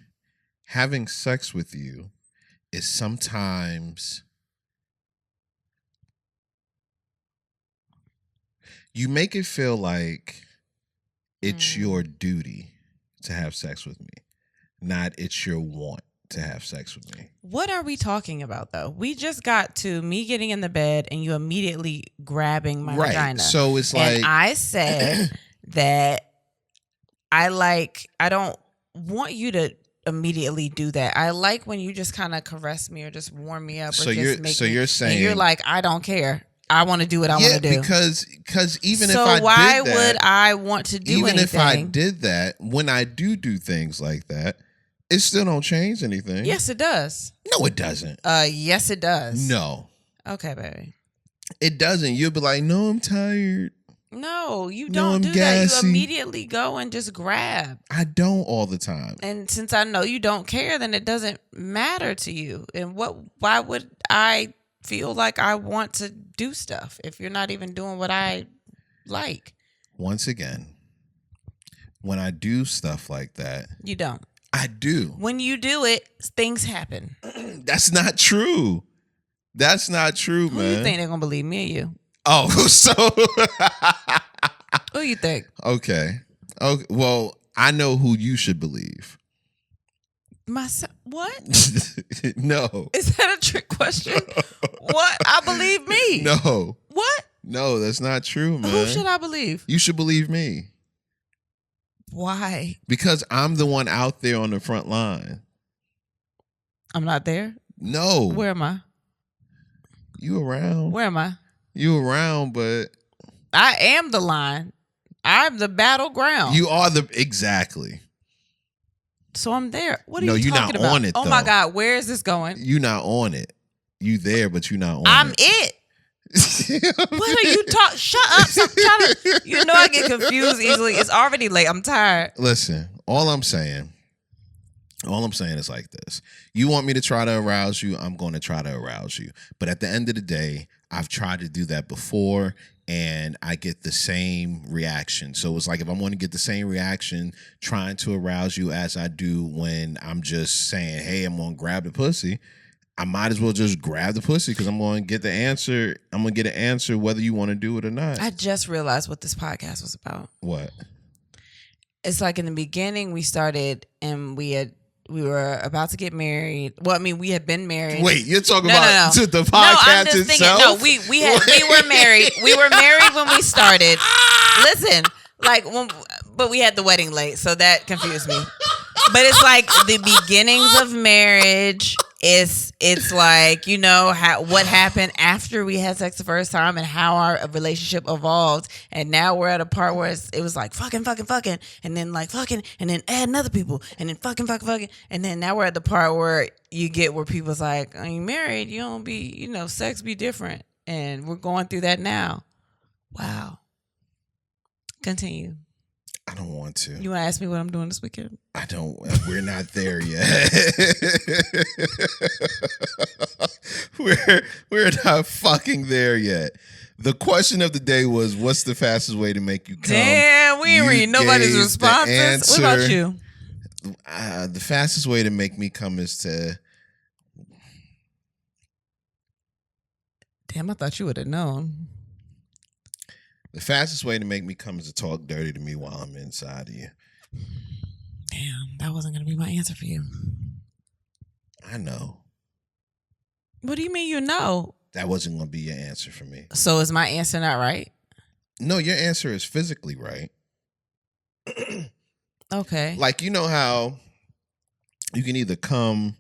[SPEAKER 2] having sex with you is sometimes... You make it feel like it's your duty to have sex with me, not it's your want to have sex with me.
[SPEAKER 1] What are we talking about, though? We just got to me getting in the bed and you immediately grabbing my vagina.
[SPEAKER 2] So it's like...
[SPEAKER 1] And I said that I don't want you to immediately do that. I like when you just kind of caress me or just warm me up or
[SPEAKER 2] So
[SPEAKER 1] just
[SPEAKER 2] you're
[SPEAKER 1] make
[SPEAKER 2] so
[SPEAKER 1] me,
[SPEAKER 2] you're saying...
[SPEAKER 1] and you're like, I don't care. I want to do what I want to do.
[SPEAKER 2] Because even if
[SPEAKER 1] so
[SPEAKER 2] I did that,
[SPEAKER 1] why would I want to do
[SPEAKER 2] even
[SPEAKER 1] anything?
[SPEAKER 2] if I did that, when I do things like that, it still don't change anything.
[SPEAKER 1] Yes, it does.
[SPEAKER 2] No, it doesn't.
[SPEAKER 1] Yes, it does.
[SPEAKER 2] No.
[SPEAKER 1] Okay, baby.
[SPEAKER 2] It doesn't. You'll be like, no, I'm tired.
[SPEAKER 1] No, you
[SPEAKER 2] No,
[SPEAKER 1] don't
[SPEAKER 2] I'm
[SPEAKER 1] do
[SPEAKER 2] gassy.
[SPEAKER 1] that. You immediately go and just grab.
[SPEAKER 2] I don't all the time.
[SPEAKER 1] And since I know you don't care, then it doesn't matter to you. And why would I feel like I want to do stuff if you're not even doing what I like?
[SPEAKER 2] Once again, when I do stuff like that,
[SPEAKER 1] you don't.
[SPEAKER 2] I do.
[SPEAKER 1] When you do it, things happen.
[SPEAKER 2] That's not true. That's not true,
[SPEAKER 1] Who
[SPEAKER 2] man.
[SPEAKER 1] Who you think they're gonna believe, me or you?
[SPEAKER 2] Oh, so
[SPEAKER 1] who you think?
[SPEAKER 2] Okay. Well, I know who you should believe.
[SPEAKER 1] Myself? What?
[SPEAKER 2] No.
[SPEAKER 1] Is that a trick question? What? I believe me.
[SPEAKER 2] No.
[SPEAKER 1] What?
[SPEAKER 2] No, that's not true, man.
[SPEAKER 1] Who should I believe?
[SPEAKER 2] You should believe me.
[SPEAKER 1] Why?
[SPEAKER 2] Because I'm the one out there on the front line.
[SPEAKER 1] I'm not there?
[SPEAKER 2] No.
[SPEAKER 1] Where am I?
[SPEAKER 2] You around.
[SPEAKER 1] Where am I?
[SPEAKER 2] You around, but
[SPEAKER 1] I am the line. I'm the battleground.
[SPEAKER 2] You are exactly.
[SPEAKER 1] So I'm there. What are
[SPEAKER 2] no,
[SPEAKER 1] you talking
[SPEAKER 2] not
[SPEAKER 1] about?
[SPEAKER 2] On it,
[SPEAKER 1] oh
[SPEAKER 2] though.
[SPEAKER 1] My God, where is this going?
[SPEAKER 2] You're not on it. You there, but you're not on
[SPEAKER 1] I'm
[SPEAKER 2] it.
[SPEAKER 1] What are you talking? Shut up. Stop trying to. You know I get confused easily. It's already late. I'm tired.
[SPEAKER 2] Listen, all I'm saying is like this. You want me to try to arouse you, I'm going to try to arouse you. But at the end of the day, I've tried to do that before and I get the same reaction. So it's like if I'm going to get the same reaction trying to arouse you as I do when I'm just saying, hey, I'm going to grab the pussy, I might as well just grab the pussy because I'm going to get the answer. I'm going to get an answer whether you want to do it or not.
[SPEAKER 1] I just realized what this podcast was about.
[SPEAKER 2] What?
[SPEAKER 1] It's like in the beginning we started and we were about to get married. Well, I mean, we had been married.
[SPEAKER 2] Wait, you're talking about to the podcast
[SPEAKER 1] I'm just
[SPEAKER 2] itself?
[SPEAKER 1] Thinking, we were married. We were married when we started. Listen, but we had the wedding late, so that confused me. But it's like the beginnings of marriage. It's like, you know, what happened after we had sex the first time and how our relationship evolved. And now we're at a part where it was like fucking, and then like fucking, and then adding other people, and then fucking. And then now we're at the part where you get where people's like, are you married? You don't be, you know, sex be different. And we're going through that now. Wow. Continue.
[SPEAKER 2] I don't want to.
[SPEAKER 1] You want to ask me what I'm doing this weekend?
[SPEAKER 2] I don't. We're not there yet. we're not fucking there yet. The question of the day was, what's the fastest way to make you come?
[SPEAKER 1] Damn, we ain't read nobody's responses. What about you?
[SPEAKER 2] The fastest way to make me come is to...
[SPEAKER 1] Damn, I thought you would have known.
[SPEAKER 2] The fastest way to make me come is to talk dirty to me while I'm inside of you.
[SPEAKER 1] Damn, that wasn't going to be my answer for you.
[SPEAKER 2] I know.
[SPEAKER 1] What do you mean you know?
[SPEAKER 2] That wasn't going to be your answer for me.
[SPEAKER 1] So is my answer not right?
[SPEAKER 2] No, your answer is physically right.
[SPEAKER 1] Okay.
[SPEAKER 2] Like, you know how you can either come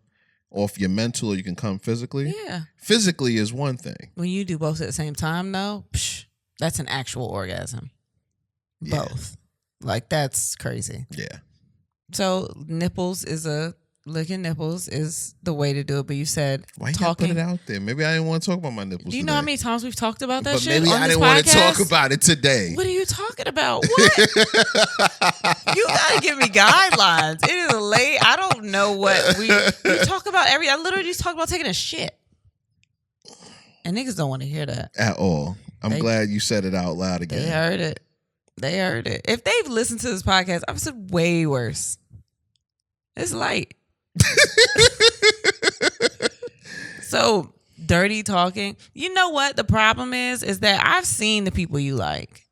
[SPEAKER 2] off your mental or you can come physically?
[SPEAKER 1] Yeah.
[SPEAKER 2] Physically is one thing.
[SPEAKER 1] When you do both at the same time, though, that's an actual orgasm.
[SPEAKER 2] Yeah.
[SPEAKER 1] Both. Like, that's crazy.
[SPEAKER 2] Yeah.
[SPEAKER 1] So licking nipples is the way to do it. But you said
[SPEAKER 2] why you
[SPEAKER 1] talking.
[SPEAKER 2] put it out there? Maybe I didn't want to talk about my nipples.
[SPEAKER 1] Do you
[SPEAKER 2] today.
[SPEAKER 1] know how many times we've talked about that
[SPEAKER 2] but
[SPEAKER 1] shit?
[SPEAKER 2] Maybe
[SPEAKER 1] on
[SPEAKER 2] I
[SPEAKER 1] this
[SPEAKER 2] didn't want to
[SPEAKER 1] podcast?
[SPEAKER 2] talk about it today.
[SPEAKER 1] What are you talking about? What? You gotta give me guidelines. It is late. I don't know what we talk about. I literally just talk about taking a shit, and niggas don't want to hear that
[SPEAKER 2] at all. I'm glad you said it out loud again.
[SPEAKER 1] They heard it. If they've listened to this podcast, I've said way worse. It's light. So dirty talking. You know what the problem is that I've seen the people you like,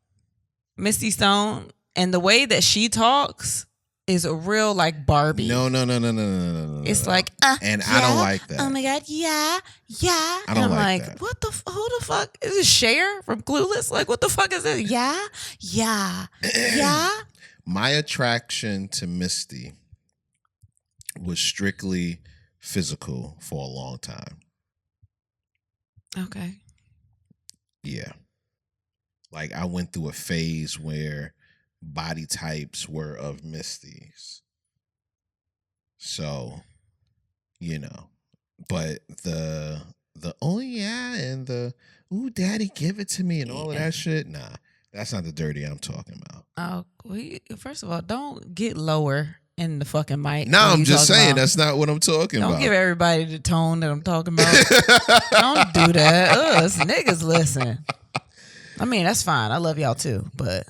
[SPEAKER 1] Misty Stone, and the way that she talks is a real like Barbie.
[SPEAKER 2] No.
[SPEAKER 1] It's like,
[SPEAKER 2] and
[SPEAKER 1] yeah,
[SPEAKER 2] I don't like that.
[SPEAKER 1] Oh my God, yeah.
[SPEAKER 2] I don't
[SPEAKER 1] and I'm
[SPEAKER 2] like that.
[SPEAKER 1] What the? Who the fuck is this? Cher from Clueless? Like, what the fuck is this? Yeah.
[SPEAKER 2] My attraction to Misty was strictly physical for a long time.
[SPEAKER 1] Okay.
[SPEAKER 2] Yeah. Like I went through a phase where body types were of Misty's. So, but the oh yeah and the ooh daddy give it to me and all of that shit, nah, that's not the dirty I'm talking about.
[SPEAKER 1] First of all, don't get lower in the fucking mic.
[SPEAKER 2] No, I'm just saying that's not what I'm talking about.
[SPEAKER 1] Don't give everybody the tone that I'm talking about. Don't do that. Us niggas listen. I mean, that's fine. I love y'all too, but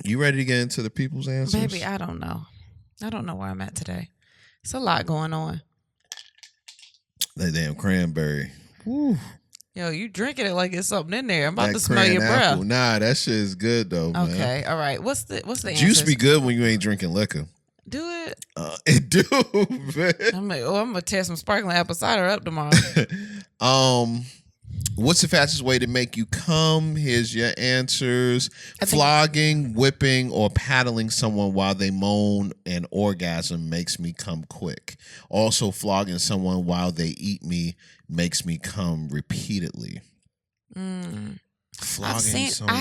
[SPEAKER 2] you ready to get into the people's answers?
[SPEAKER 1] Baby, I don't know. I don't know where I'm at today. It's a lot going on.
[SPEAKER 2] That damn cranberry. Woo.
[SPEAKER 1] Yo, you drinking it like it's something in there. I'm about to smell your breath.
[SPEAKER 2] Nah, that shit is good though, man.
[SPEAKER 1] Okay, all right. What's the answer?
[SPEAKER 2] Juice be good when you ain't drinking liquor.
[SPEAKER 1] Do it?
[SPEAKER 2] It do, man.
[SPEAKER 1] I'm gonna tear some sparkling apple cider up tomorrow.
[SPEAKER 2] What's the fastest way to make you come? Here's your answers. Flogging, whipping, or paddling someone while they moan and orgasm makes me come quick. Also, flogging someone while they eat me makes me come repeatedly. Flogging someone. I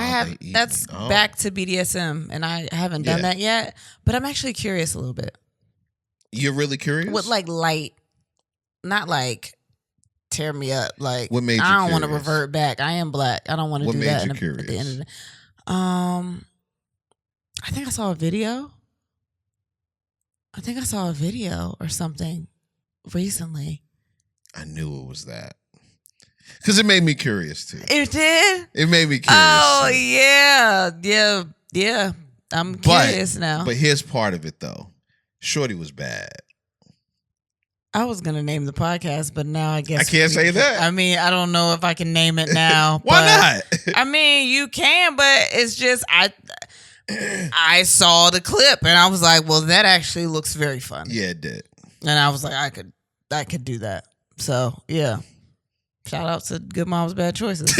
[SPEAKER 2] have.
[SPEAKER 1] That's back to BDSM, and I haven't done that yet. But I'm actually curious a little bit.
[SPEAKER 2] You're really curious?
[SPEAKER 1] With like light, not like tear me up. Like,
[SPEAKER 2] what made you
[SPEAKER 1] I don't want to revert back. I am black. I don't want to do that.
[SPEAKER 2] What made you curious?
[SPEAKER 1] At the end of the, I think I saw a video. I think I saw a video or something recently.
[SPEAKER 2] I knew it was that. Because it made me curious too.
[SPEAKER 1] It did?
[SPEAKER 2] It made me curious.
[SPEAKER 1] Oh, yeah. Yeah. I'm curious now.
[SPEAKER 2] But here's part of it though. Shorty was bad.
[SPEAKER 1] I was going to name the podcast, but now I guess
[SPEAKER 2] I can't say that.
[SPEAKER 1] I mean, I don't know if I can name it now.
[SPEAKER 2] Why not?
[SPEAKER 1] I mean, you can, but it's just I saw the clip and I was like, well, that actually looks very fun.
[SPEAKER 2] Yeah, it did.
[SPEAKER 1] And I was like, I could do that. So, yeah. Shout out to Good Moms Bad Choices.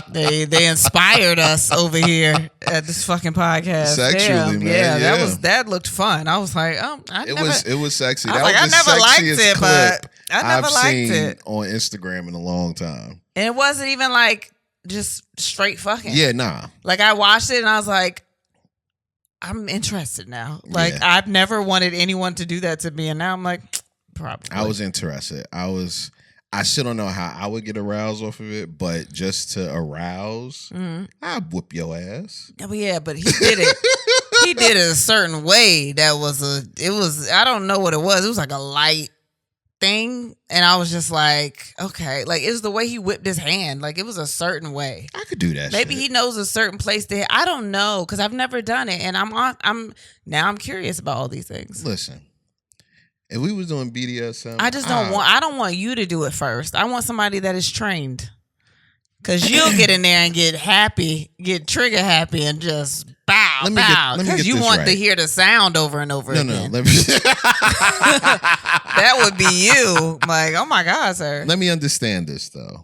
[SPEAKER 1] They inspired us over here at this fucking podcast.
[SPEAKER 2] Sexually, man. Yeah,
[SPEAKER 1] that looked fun. I was like,
[SPEAKER 2] it was sexy.
[SPEAKER 1] I
[SPEAKER 2] was
[SPEAKER 1] never
[SPEAKER 2] the
[SPEAKER 1] liked
[SPEAKER 2] sexiest
[SPEAKER 1] it, but
[SPEAKER 2] clip
[SPEAKER 1] I never
[SPEAKER 2] I've
[SPEAKER 1] liked
[SPEAKER 2] seen
[SPEAKER 1] it
[SPEAKER 2] on Instagram in a long time.
[SPEAKER 1] And it wasn't even like just straight fucking.
[SPEAKER 2] Yeah, nah.
[SPEAKER 1] Like I watched it and I was like, I'm interested now. Like I've never wanted anyone to do that to me, and now I'm like, probably.
[SPEAKER 2] I was interested. I still don't know how I would get aroused off of it, but just to arouse, I'd whoop your ass.
[SPEAKER 1] Oh, yeah, but he did it. He did it a certain way. I don't know what it was. It was like a light thing. And I was just like, okay. Like, it was the way he whipped his hand. Like, it was a certain way.
[SPEAKER 2] I could do that.
[SPEAKER 1] Maybe he knows a certain place to hit. I don't know, because I've never done it. And I'm curious about all these things.
[SPEAKER 2] Listen. If we was doing BDSM,
[SPEAKER 1] I don't want you to do it first. I want somebody that is trained. Cause you'll get in there and get trigger happy and just bow. Because you want to hear the sound over and over again.
[SPEAKER 2] No.
[SPEAKER 1] That would be you. Like, oh my God, sir.
[SPEAKER 2] Let me understand this though.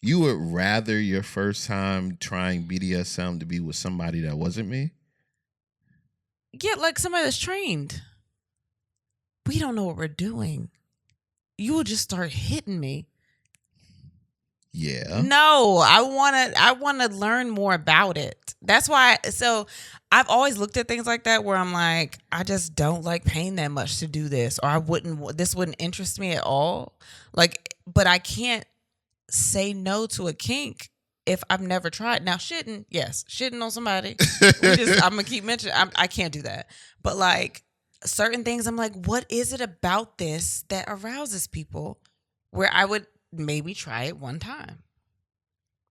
[SPEAKER 2] You would rather your first time trying BDSM to be with somebody that wasn't me?
[SPEAKER 1] Yeah, like somebody that's trained. We don't know what we're doing. You will just start hitting me.
[SPEAKER 2] Yeah.
[SPEAKER 1] No, I want to learn more about it. That's why. So I've always looked at things like that where I'm like, I just don't like paying that much to do this, or this wouldn't interest me at all. Like, but I can't say no to a kink if I've never tried. Now, shitting on somebody. I'm gonna keep mentioning. I can't do that. But like, certain things, I'm like, what is it about this that arouses people where I would maybe try it one time?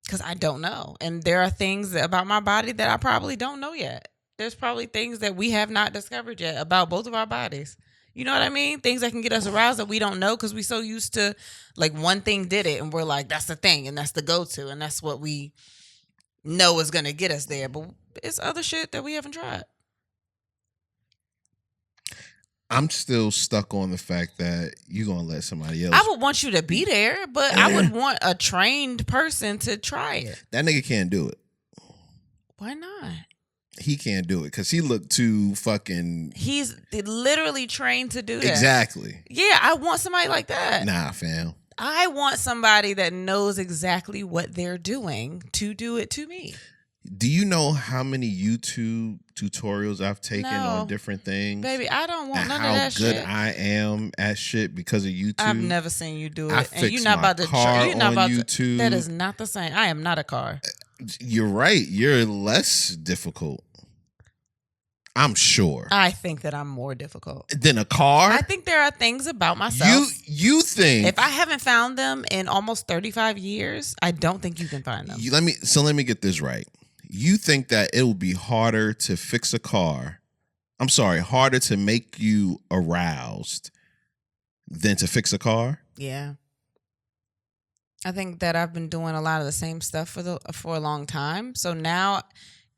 [SPEAKER 1] Because I don't know. And there are things about my body that I probably don't know yet. There's probably things that we have not discovered yet about both of our bodies. You know what I mean? Things that can get us aroused that we don't know because we're so used to, like, one thing did it and we're like, that's the thing and that's the go-to and that's what we know is going to get us there. But it's other shit that we haven't tried.
[SPEAKER 2] I'm still stuck on the fact that you're going to let somebody else.
[SPEAKER 1] I would want you to be there, but I would want a trained person to try it.
[SPEAKER 2] That nigga can't do it.
[SPEAKER 1] Why not?
[SPEAKER 2] He can't do it because he looked too fucking...
[SPEAKER 1] He's literally trained to do that.
[SPEAKER 2] Exactly.
[SPEAKER 1] Yeah, I want somebody like that.
[SPEAKER 2] Nah, fam.
[SPEAKER 1] I want somebody that knows exactly what they're doing to do it to me.
[SPEAKER 2] Do you know how many YouTube tutorials I've taken on different things?
[SPEAKER 1] Baby, I don't want none of
[SPEAKER 2] How
[SPEAKER 1] that
[SPEAKER 2] good
[SPEAKER 1] shit.
[SPEAKER 2] I am at shit because of YouTube.
[SPEAKER 1] I've never seen you do it.
[SPEAKER 2] I
[SPEAKER 1] and you're not
[SPEAKER 2] my
[SPEAKER 1] about to
[SPEAKER 2] car
[SPEAKER 1] you're not
[SPEAKER 2] on
[SPEAKER 1] about
[SPEAKER 2] YouTube.
[SPEAKER 1] that is not the same. I am not a car.
[SPEAKER 2] You're right. You're less difficult. I'm sure.
[SPEAKER 1] I think that I'm more difficult
[SPEAKER 2] than a car.
[SPEAKER 1] I think there are things about myself.
[SPEAKER 2] You think
[SPEAKER 1] if I haven't found them in almost 35 years, I don't think you can find them.
[SPEAKER 2] Let me get this right. You think that it will be harder to fix a car? I'm sorry, harder to make you aroused than to fix a car?
[SPEAKER 1] Yeah. I think that I've been doing a lot of the same stuff for a long time. So now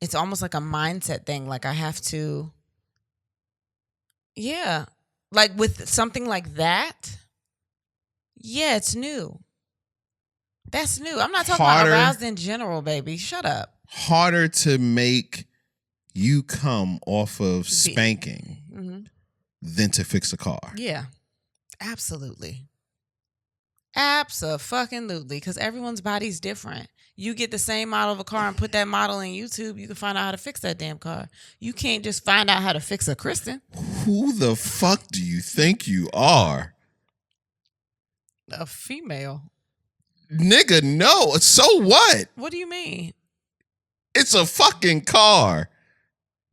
[SPEAKER 1] it's almost like a mindset thing. Like I have to, yeah. Like with something like that, yeah, it's new. That's new. I'm not talking about aroused in general, baby. Shut up.
[SPEAKER 2] Harder to make you come off of spanking than to fix a car.
[SPEAKER 1] Yeah, absolutely. Abso-fucking-lutely, because everyone's body's different. You get the same model of a car and put that model in YouTube, you can find out how to fix that damn car. You can't just find out how to fix a Kristen.
[SPEAKER 2] Who the fuck do you think you are?
[SPEAKER 1] A female.
[SPEAKER 2] Nigga, no. So what?
[SPEAKER 1] What do you mean?
[SPEAKER 2] It's a fucking car.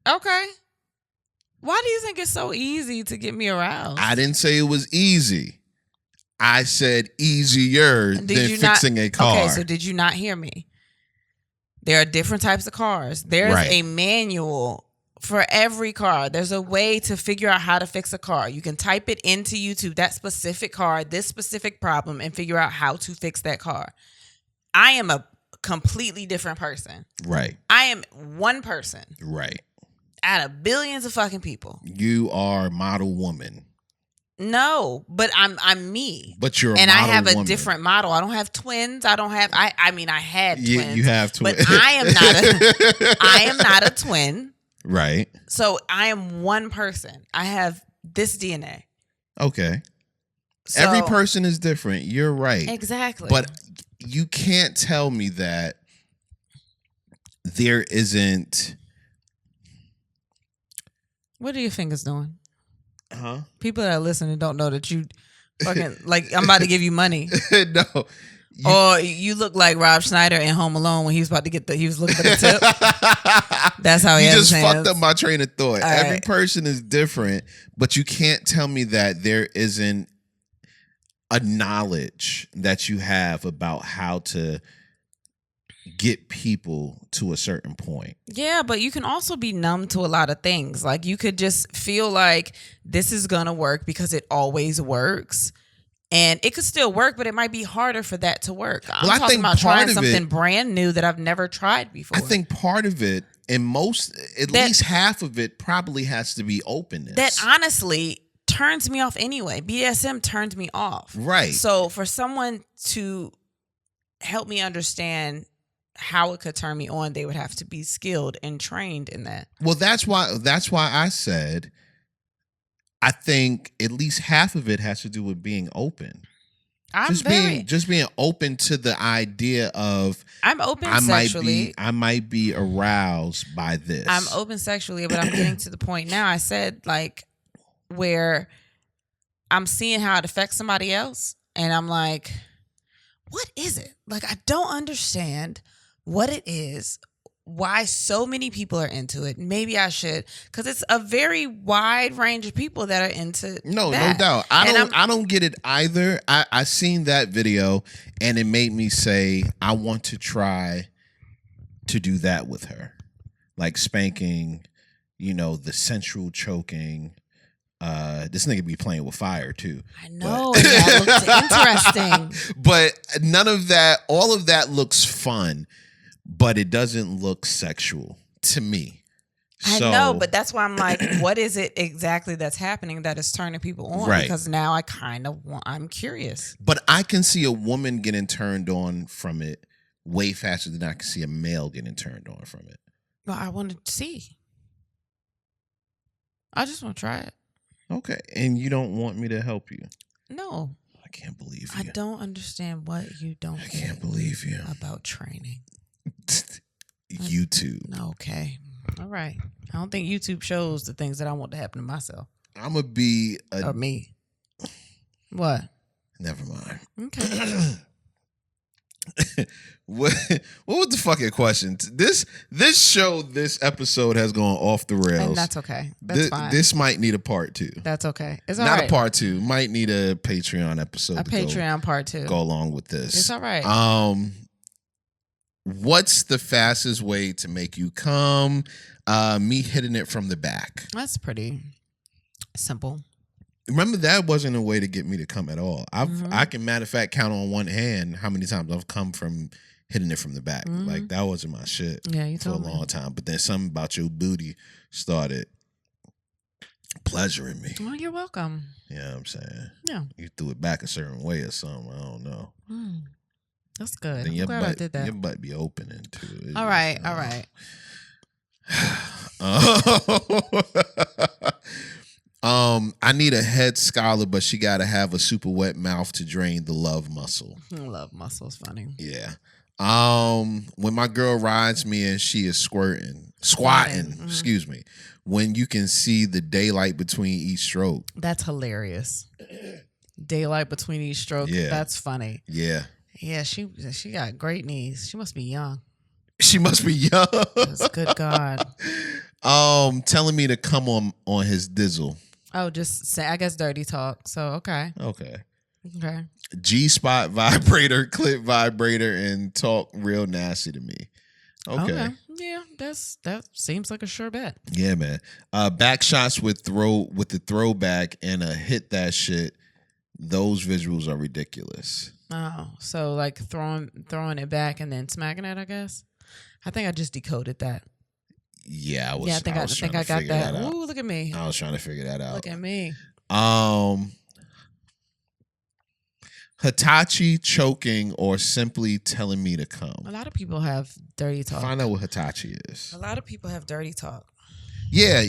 [SPEAKER 1] Okay. Why do you think it's so easy to get me aroused?
[SPEAKER 2] I didn't say it was easy. I said easier than fixing a car.
[SPEAKER 1] Okay, so did you not hear me? There are different types of cars. There's a manual for every car. There's a way to figure out how to fix a car. You can type it into YouTube, that specific car, this specific problem, and figure out how to fix that car. I am a completely different person.
[SPEAKER 2] Right.
[SPEAKER 1] I am one person.
[SPEAKER 2] Right.
[SPEAKER 1] Out of billions of fucking people.
[SPEAKER 2] You are model woman.
[SPEAKER 1] No, but I'm me.
[SPEAKER 2] But you're a
[SPEAKER 1] and
[SPEAKER 2] model
[SPEAKER 1] I have a
[SPEAKER 2] woman.
[SPEAKER 1] different model. I don't have twins. I don't have. I mean, I had twins.
[SPEAKER 2] You have twins.
[SPEAKER 1] But I am not a twin.
[SPEAKER 2] Right.
[SPEAKER 1] So I am one person. I have this DNA.
[SPEAKER 2] Okay.
[SPEAKER 1] So,
[SPEAKER 2] every person is different. You're right.
[SPEAKER 1] Exactly.
[SPEAKER 2] But you can't tell me that there isn't.
[SPEAKER 1] What are your fingers doing?
[SPEAKER 2] Huh?
[SPEAKER 1] People that are listening don't know that you fucking like I'm about to give you money.
[SPEAKER 2] No.
[SPEAKER 1] Or you look like Rob Schneider in Home Alone when he was about to he was looking for the tip. That's how he
[SPEAKER 2] You
[SPEAKER 1] has
[SPEAKER 2] just
[SPEAKER 1] his
[SPEAKER 2] fucked
[SPEAKER 1] hands.
[SPEAKER 2] up my train of thought.
[SPEAKER 1] All
[SPEAKER 2] Every
[SPEAKER 1] right.
[SPEAKER 2] person is different, but you can't tell me that there isn't a knowledge that you have about how to get people to a certain point.
[SPEAKER 1] Yeah, but you can also be numb to a lot of things. Like you could just feel like this is going to work because it always works. And it could still work, but it might be harder for that to work. I'm talking about trying something brand new that I've never tried before.
[SPEAKER 2] I think part of it, and at least half of it probably has to be openness.
[SPEAKER 1] That honestly turns me off anyway. BDSM turns me off.
[SPEAKER 2] Right.
[SPEAKER 1] So for someone to help me understand how it could turn me on, they would have to be skilled and trained in that.
[SPEAKER 2] Well, that's why I said I think at least half of it has to do with being open. Just being open to the idea of
[SPEAKER 1] I'm open sexually.
[SPEAKER 2] I might be aroused by this.
[SPEAKER 1] I'm open sexually, but I'm getting to the point now. I said like where I'm seeing how it affects somebody else, and I'm like, what is it? Like I don't understand what it is, why so many people are into it. Maybe I should, because it's a very wide range of people that are into
[SPEAKER 2] no
[SPEAKER 1] that.
[SPEAKER 2] I don't get it either. I seen that video and it made me say I want to try to do that with her, like spanking, the sensual choking. This nigga be playing with fire too.
[SPEAKER 1] I know. That looks interesting.
[SPEAKER 2] But none of that, all of that looks fun, but it doesn't look sexual to me.
[SPEAKER 1] I know, but that's why I'm like, what is it exactly that's happening that is turning people on?
[SPEAKER 2] Right.
[SPEAKER 1] Because now I'm curious.
[SPEAKER 2] But I can see a woman getting turned on from it way faster than I can see a male getting turned on from it.
[SPEAKER 1] Well, I want to see. I just want to try it.
[SPEAKER 2] Okay. And you don't want me to help you?
[SPEAKER 1] No.
[SPEAKER 2] I can't believe
[SPEAKER 1] I
[SPEAKER 2] you.
[SPEAKER 1] don't understand what you don't.
[SPEAKER 2] I can't believe you
[SPEAKER 1] about training.
[SPEAKER 2] YouTube.
[SPEAKER 1] Okay. All right. I don't think YouTube shows the things that I want to happen to myself.
[SPEAKER 2] I'm gonna be
[SPEAKER 1] or me. What?
[SPEAKER 2] Never mind.
[SPEAKER 1] Okay.
[SPEAKER 2] What was the fucking question? This episode has gone off the rails.
[SPEAKER 1] And that's okay. That's fine.
[SPEAKER 2] This might need a part 2.
[SPEAKER 1] That's okay. It's all
[SPEAKER 2] Not
[SPEAKER 1] right.
[SPEAKER 2] a part 2. Might need a Patreon episode.
[SPEAKER 1] A Patreon part 2.
[SPEAKER 2] Go along with this.
[SPEAKER 1] It's all right.
[SPEAKER 2] What's the fastest way to make you come? Me hitting it from the back.
[SPEAKER 1] That's pretty simple.
[SPEAKER 2] Remember, that wasn't a way to get me to come at all. I can, matter of fact, count on one hand how many times I've come from hitting it from the back. Like, that wasn't my shit for a long time. But then something about your booty started pleasuring me.
[SPEAKER 1] Well, you're welcome.
[SPEAKER 2] You know what I'm saying?
[SPEAKER 1] Yeah.
[SPEAKER 2] You threw it back a certain way or something. I don't know.
[SPEAKER 1] That's good.
[SPEAKER 2] Then
[SPEAKER 1] I'm glad I did that.
[SPEAKER 2] Your butt be opening too.
[SPEAKER 1] All right. All right.
[SPEAKER 2] I need a head scholar, but she got to have a super wet mouth to drain the love muscle.
[SPEAKER 1] Love muscle's funny.
[SPEAKER 2] Yeah. When my girl rides me and she is squatting, excuse me, when you can see the daylight between each stroke.
[SPEAKER 1] That's hilarious. Daylight between each stroke.
[SPEAKER 2] Yeah.
[SPEAKER 1] That's funny.
[SPEAKER 2] Yeah.
[SPEAKER 1] Yeah, she got great knees. She must be young.
[SPEAKER 2] She must be young.
[SPEAKER 1] Good God.
[SPEAKER 2] Telling me to come on his dizzle.
[SPEAKER 1] Oh, just say, I guess, dirty talk. So, okay.
[SPEAKER 2] Okay. G-spot vibrator, clip vibrator, and talk real nasty to me. Okay.
[SPEAKER 1] Yeah, that seems like a sure bet.
[SPEAKER 2] Yeah, man. Back shots with the throwback and a hit that shit. Those visuals are ridiculous.
[SPEAKER 1] Oh, so like throwing it back and then smacking it, I guess. I think I just decoded that.
[SPEAKER 2] Yeah, I
[SPEAKER 1] think I got that. Ooh, look at me.
[SPEAKER 2] I was trying to figure that out.
[SPEAKER 1] Look at me.
[SPEAKER 2] Hitachi choking or simply telling me to come.
[SPEAKER 1] A lot of people have dirty talk.
[SPEAKER 2] Find out what Hitachi is.
[SPEAKER 1] A lot of people have dirty talk.
[SPEAKER 2] Yeah.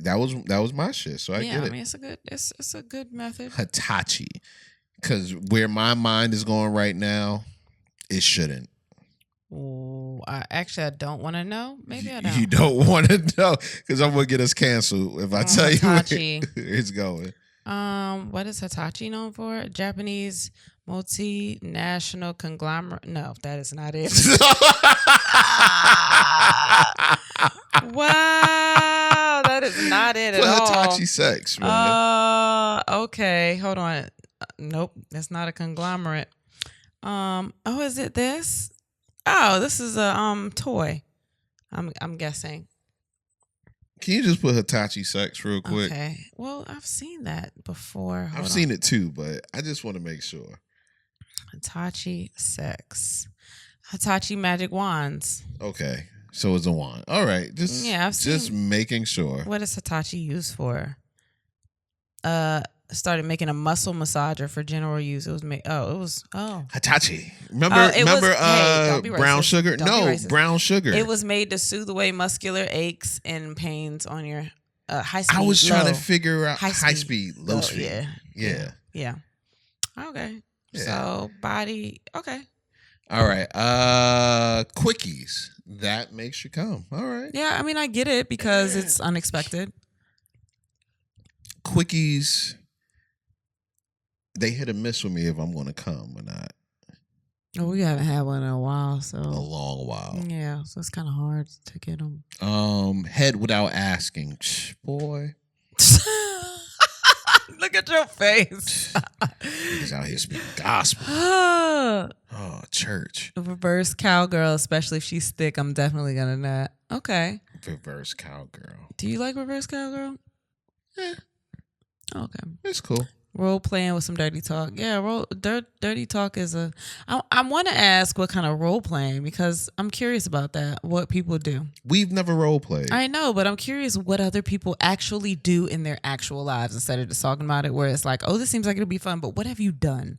[SPEAKER 2] That was my shit. So I get it.
[SPEAKER 1] I mean, it's a good method.
[SPEAKER 2] Hitachi, because where my mind is going right now, it shouldn't.
[SPEAKER 1] Oh, I don't want to know. Maybe I don't.
[SPEAKER 2] You don't want to know because I'm gonna get us canceled if I tell
[SPEAKER 1] Hitachi.
[SPEAKER 2] you where it's going.
[SPEAKER 1] What is Hitachi known for? Japanese multinational conglomerate. No, that is not it. Wow, that is not it at all.
[SPEAKER 2] Hitachi sex, man.
[SPEAKER 1] Okay, hold on. Nope, that's not a conglomerate. Is it this? Oh, this is a toy. I'm guessing.
[SPEAKER 2] Can you just put Hitachi sex real quick?
[SPEAKER 1] Okay. Well, I've seen that before.
[SPEAKER 2] I've seen it too, but I just want to make sure.
[SPEAKER 1] Hitachi sex. Hitachi magic wands.
[SPEAKER 2] Okay. So it's a wand. All right. Just making sure.
[SPEAKER 1] What is Hitachi used for? Started making a muscle massager for general use. It was made.
[SPEAKER 2] Remember brown sugar? No, brown sugar.
[SPEAKER 1] It was made to soothe away muscular aches and pains on your high speed.
[SPEAKER 2] I was trying
[SPEAKER 1] to
[SPEAKER 2] figure out high speed, low speed.
[SPEAKER 1] Yeah. Okay. Yeah. So body. Okay.
[SPEAKER 2] All right. Quickies. That makes you come. All right.
[SPEAKER 1] Yeah, I mean, I get it because it's unexpected.
[SPEAKER 2] Quickies. They hit or miss with me if I'm going to come or not.
[SPEAKER 1] Oh, we haven't had one in a while, so
[SPEAKER 2] a long while.
[SPEAKER 1] Yeah, so it's kind of hard to get them.
[SPEAKER 2] Head without asking, boy.
[SPEAKER 1] Look at your face.
[SPEAKER 2] He's out here speaking gospel. Oh, church.
[SPEAKER 1] Reverse cowgirl, especially if she's thick. I'm definitely gonna not. Okay.
[SPEAKER 2] Reverse cowgirl.
[SPEAKER 1] Do you like reverse cowgirl?
[SPEAKER 2] Yeah.
[SPEAKER 1] Okay.
[SPEAKER 2] It's cool.
[SPEAKER 1] Role playing with some dirty talk. Yeah, dirty talk is I want to ask what kind of role playing because I'm curious about that. What people do.
[SPEAKER 2] We've never role played.
[SPEAKER 1] I know, but I'm curious what other people actually do in their actual lives instead of just talking about it where it's like, oh, this seems like it'll be fun, but what have you done?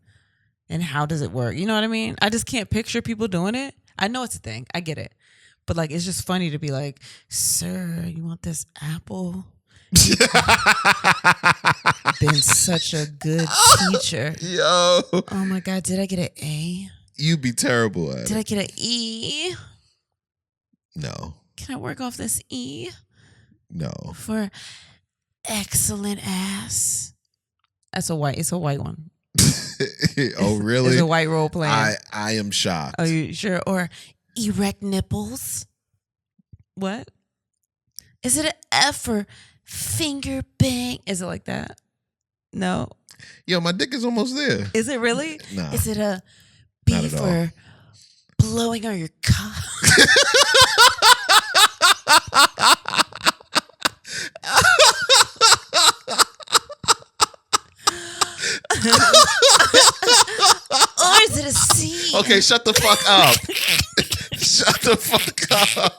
[SPEAKER 1] And how does it work? You know what I mean? I just can't picture people doing it. I know it's a thing. I get it. But like, it's just funny to be like, sir, you want this apple? Been such a good teacher.
[SPEAKER 2] Yo.
[SPEAKER 1] Oh my God, did I get an A?
[SPEAKER 2] You be terrible at
[SPEAKER 1] Did
[SPEAKER 2] it.
[SPEAKER 1] I get an E?
[SPEAKER 2] No.
[SPEAKER 1] Can I work off this E?
[SPEAKER 2] No.
[SPEAKER 1] For excellent ass. It's a white one.
[SPEAKER 2] Oh, really?
[SPEAKER 1] It's a white role playing.
[SPEAKER 2] I am shocked.
[SPEAKER 1] Are you sure? Or erect nipples. What? Is it an F for finger bang? Is it like that? No.
[SPEAKER 2] Yo, my dick is almost there.
[SPEAKER 1] Is it really?
[SPEAKER 2] Nah.
[SPEAKER 1] Is it a B
[SPEAKER 2] Not at all.
[SPEAKER 1] for blowing on your cock? Or is it a C?
[SPEAKER 2] Okay, shut the fuck up. Shut the fuck up.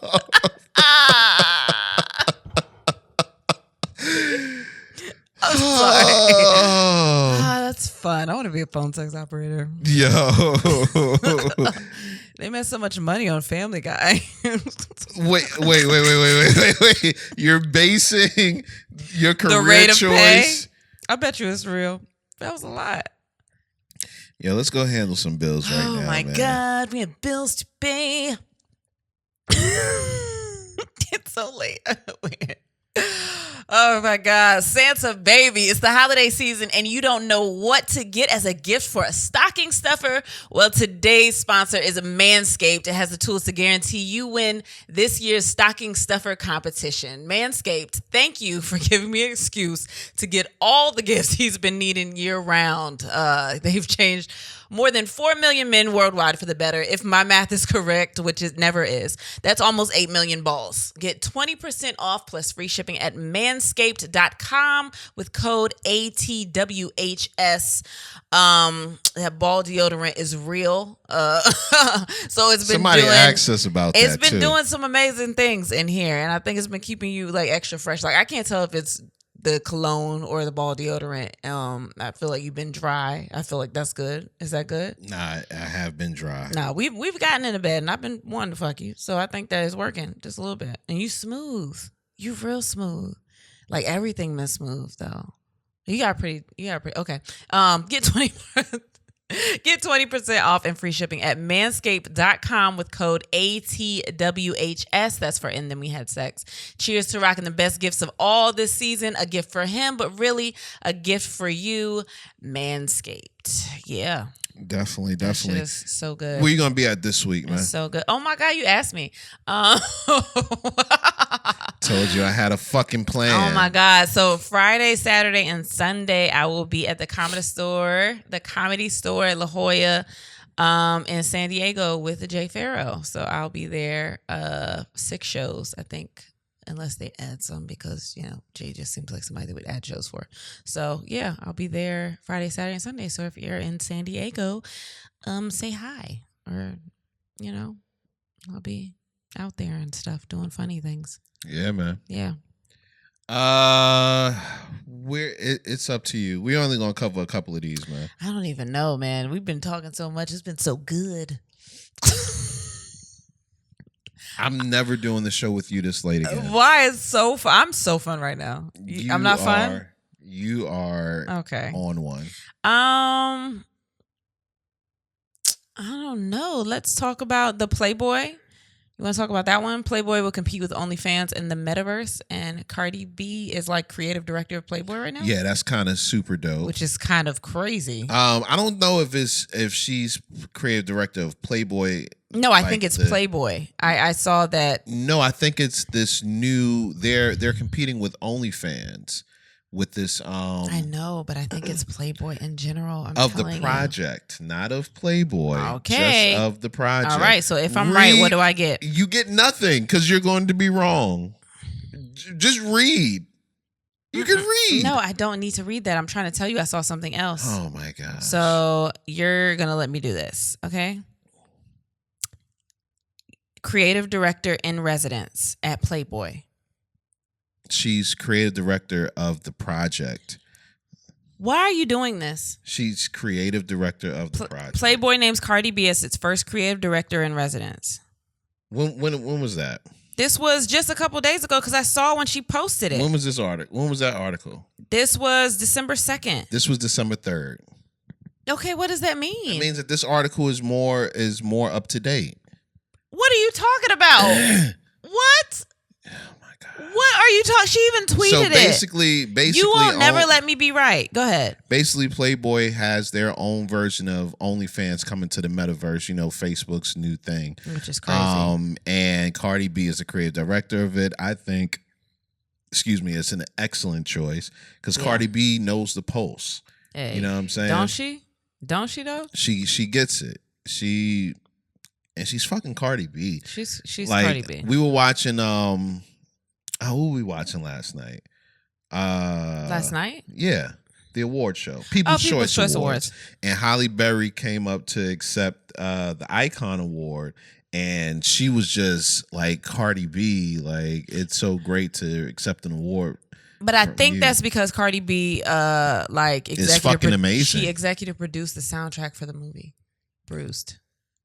[SPEAKER 1] I'm sorry.
[SPEAKER 2] Oh.
[SPEAKER 1] That's fun. I want to be a phone sex operator.
[SPEAKER 2] Yo.
[SPEAKER 1] They made so much money on Family Guy.
[SPEAKER 2] Wait. You're basing your
[SPEAKER 1] The
[SPEAKER 2] career
[SPEAKER 1] rate of pay?
[SPEAKER 2] choice.
[SPEAKER 1] I bet you it's real. That was a lot.
[SPEAKER 2] Yo, let's go handle some bills right now.
[SPEAKER 1] Oh my
[SPEAKER 2] man.
[SPEAKER 1] God, we have bills to pay. It's so late. Oh my God, Santa baby, it's the holiday season and you don't know what to get as a gift for a stocking stuffer? Well, today's sponsor is Manscaped. It has the tools to guarantee you win this year's stocking stuffer competition. Manscaped, thank you for giving me an excuse to get all the gifts he's been needing year round. They've changed more than 4 million men worldwide for the better. If my math is correct, which it never is, that's almost 8 million balls. Get 20% off plus free shipping at manscaped.com with code ATWHS. That ball deodorant is real. So it's been
[SPEAKER 2] Somebody asked us about that.
[SPEAKER 1] It's been doing some amazing things in here, and I think it's been keeping you like extra fresh. Like I can't tell if it's the cologne or the ball deodorant. I feel like you've been dry. I feel like that's good. Is that good?
[SPEAKER 2] Nah, I have been dry.
[SPEAKER 1] Nah, we've gotten into bed and I've been wanting to fuck you. So I think that is working just a little bit. And you smooth. You real smooth. Like everything been smooth though. You got pretty okay. Get 20% off and free shipping at manscaped.com with code ATWHS. That's for And Then We Had Sex. Cheers to rocking the best gifts of all this season. A gift for him, but really a gift for you. Manscaped. Yeah.
[SPEAKER 2] Definitely.
[SPEAKER 1] That shit is so good.
[SPEAKER 2] Where you gonna be at this week, man?
[SPEAKER 1] It's so good. Oh my God, you asked me.
[SPEAKER 2] Told you I had a fucking plan.
[SPEAKER 1] Oh my God. So Friday, Saturday, and Sunday, I will be at the Comedy Store at La Jolla in San Diego with the J. Pharoah. So I'll be there 6 shows, I think, unless they add some because, you know, Jay just seems like somebody that would add shows for. So yeah, I'll be there Friday, Saturday, and Sunday. So if you're in San Diego, say hi or, you know, I'll be out there and stuff doing funny things.
[SPEAKER 2] Yeah, man.
[SPEAKER 1] Yeah.
[SPEAKER 2] It's up to you. We're only gonna cover a couple of these, man.
[SPEAKER 1] I don't even know, man. We've been talking so much. It's been so good.
[SPEAKER 2] I'm never doing the show with you this late again.
[SPEAKER 1] Why is so fun? I'm so fun right now. I'm not fun.
[SPEAKER 2] You are
[SPEAKER 1] okay.
[SPEAKER 2] On one.
[SPEAKER 1] I don't know. Let's talk about the Playboy. You want to talk about that one? Playboy will compete with OnlyFans in the metaverse, and Cardi B is like creative director of Playboy right now.
[SPEAKER 2] Yeah, that's kind of super dope.
[SPEAKER 1] Which is kind of crazy.
[SPEAKER 2] I don't know if she's creative director of Playboy.
[SPEAKER 1] No, I think it's Playboy. I saw that.
[SPEAKER 2] No, I think it's this new. They're competing with OnlyFans with this.
[SPEAKER 1] I know, but I think it's Playboy in general.
[SPEAKER 2] Of the project, not of Playboy.
[SPEAKER 1] Okay,
[SPEAKER 2] just of the project.
[SPEAKER 1] All right. So if I'm right, what do I get?
[SPEAKER 2] You get nothing because you're going to be wrong. Just read. You can read.
[SPEAKER 1] No, I don't need to read that. I'm trying to tell you I saw something else.
[SPEAKER 2] Oh my gosh.
[SPEAKER 1] So you're gonna let me do this, okay? Creative director in residence at Playboy.
[SPEAKER 2] She's creative director of the project.
[SPEAKER 1] Why are you doing this?
[SPEAKER 2] She's creative director of the project.
[SPEAKER 1] Playboy names Cardi B as its first creative director in residence.
[SPEAKER 2] When was that?
[SPEAKER 1] This was just a couple days ago because I saw when she posted it.
[SPEAKER 2] When was this article? When was that article?
[SPEAKER 1] This was December 2nd.
[SPEAKER 2] This was December 3rd.
[SPEAKER 1] Okay, what does that mean?
[SPEAKER 2] It means that this article is more up to date.
[SPEAKER 1] What are you talking about? What?
[SPEAKER 2] Oh my God.
[SPEAKER 1] What are you talking? She even tweeted it.
[SPEAKER 2] Basically,
[SPEAKER 1] you won't never let me be right. Go ahead.
[SPEAKER 2] Basically, Playboy has their own version of OnlyFans coming to the metaverse. You know, Facebook's new thing,
[SPEAKER 1] which is crazy.
[SPEAKER 2] And Cardi B is the creative director of it. I think, it's an excellent choice because Cardi B knows the pulse.
[SPEAKER 1] Hey,
[SPEAKER 2] you know what I'm saying?
[SPEAKER 1] Don't she? Don't she though?
[SPEAKER 2] She gets it. She's fucking Cardi B.
[SPEAKER 1] She's
[SPEAKER 2] like,
[SPEAKER 1] Cardi B.
[SPEAKER 2] We were watching who were we watching last night?
[SPEAKER 1] Last night?
[SPEAKER 2] Yeah. The award show. People's Choice Awards. And Halle Berry came up to accept the Icon Award. And she was just like Cardi B. Like, it's so great to accept an award.
[SPEAKER 1] But I think that's because Cardi B
[SPEAKER 2] is fucking amazing.
[SPEAKER 1] She executive produced the soundtrack for the movie Bruised.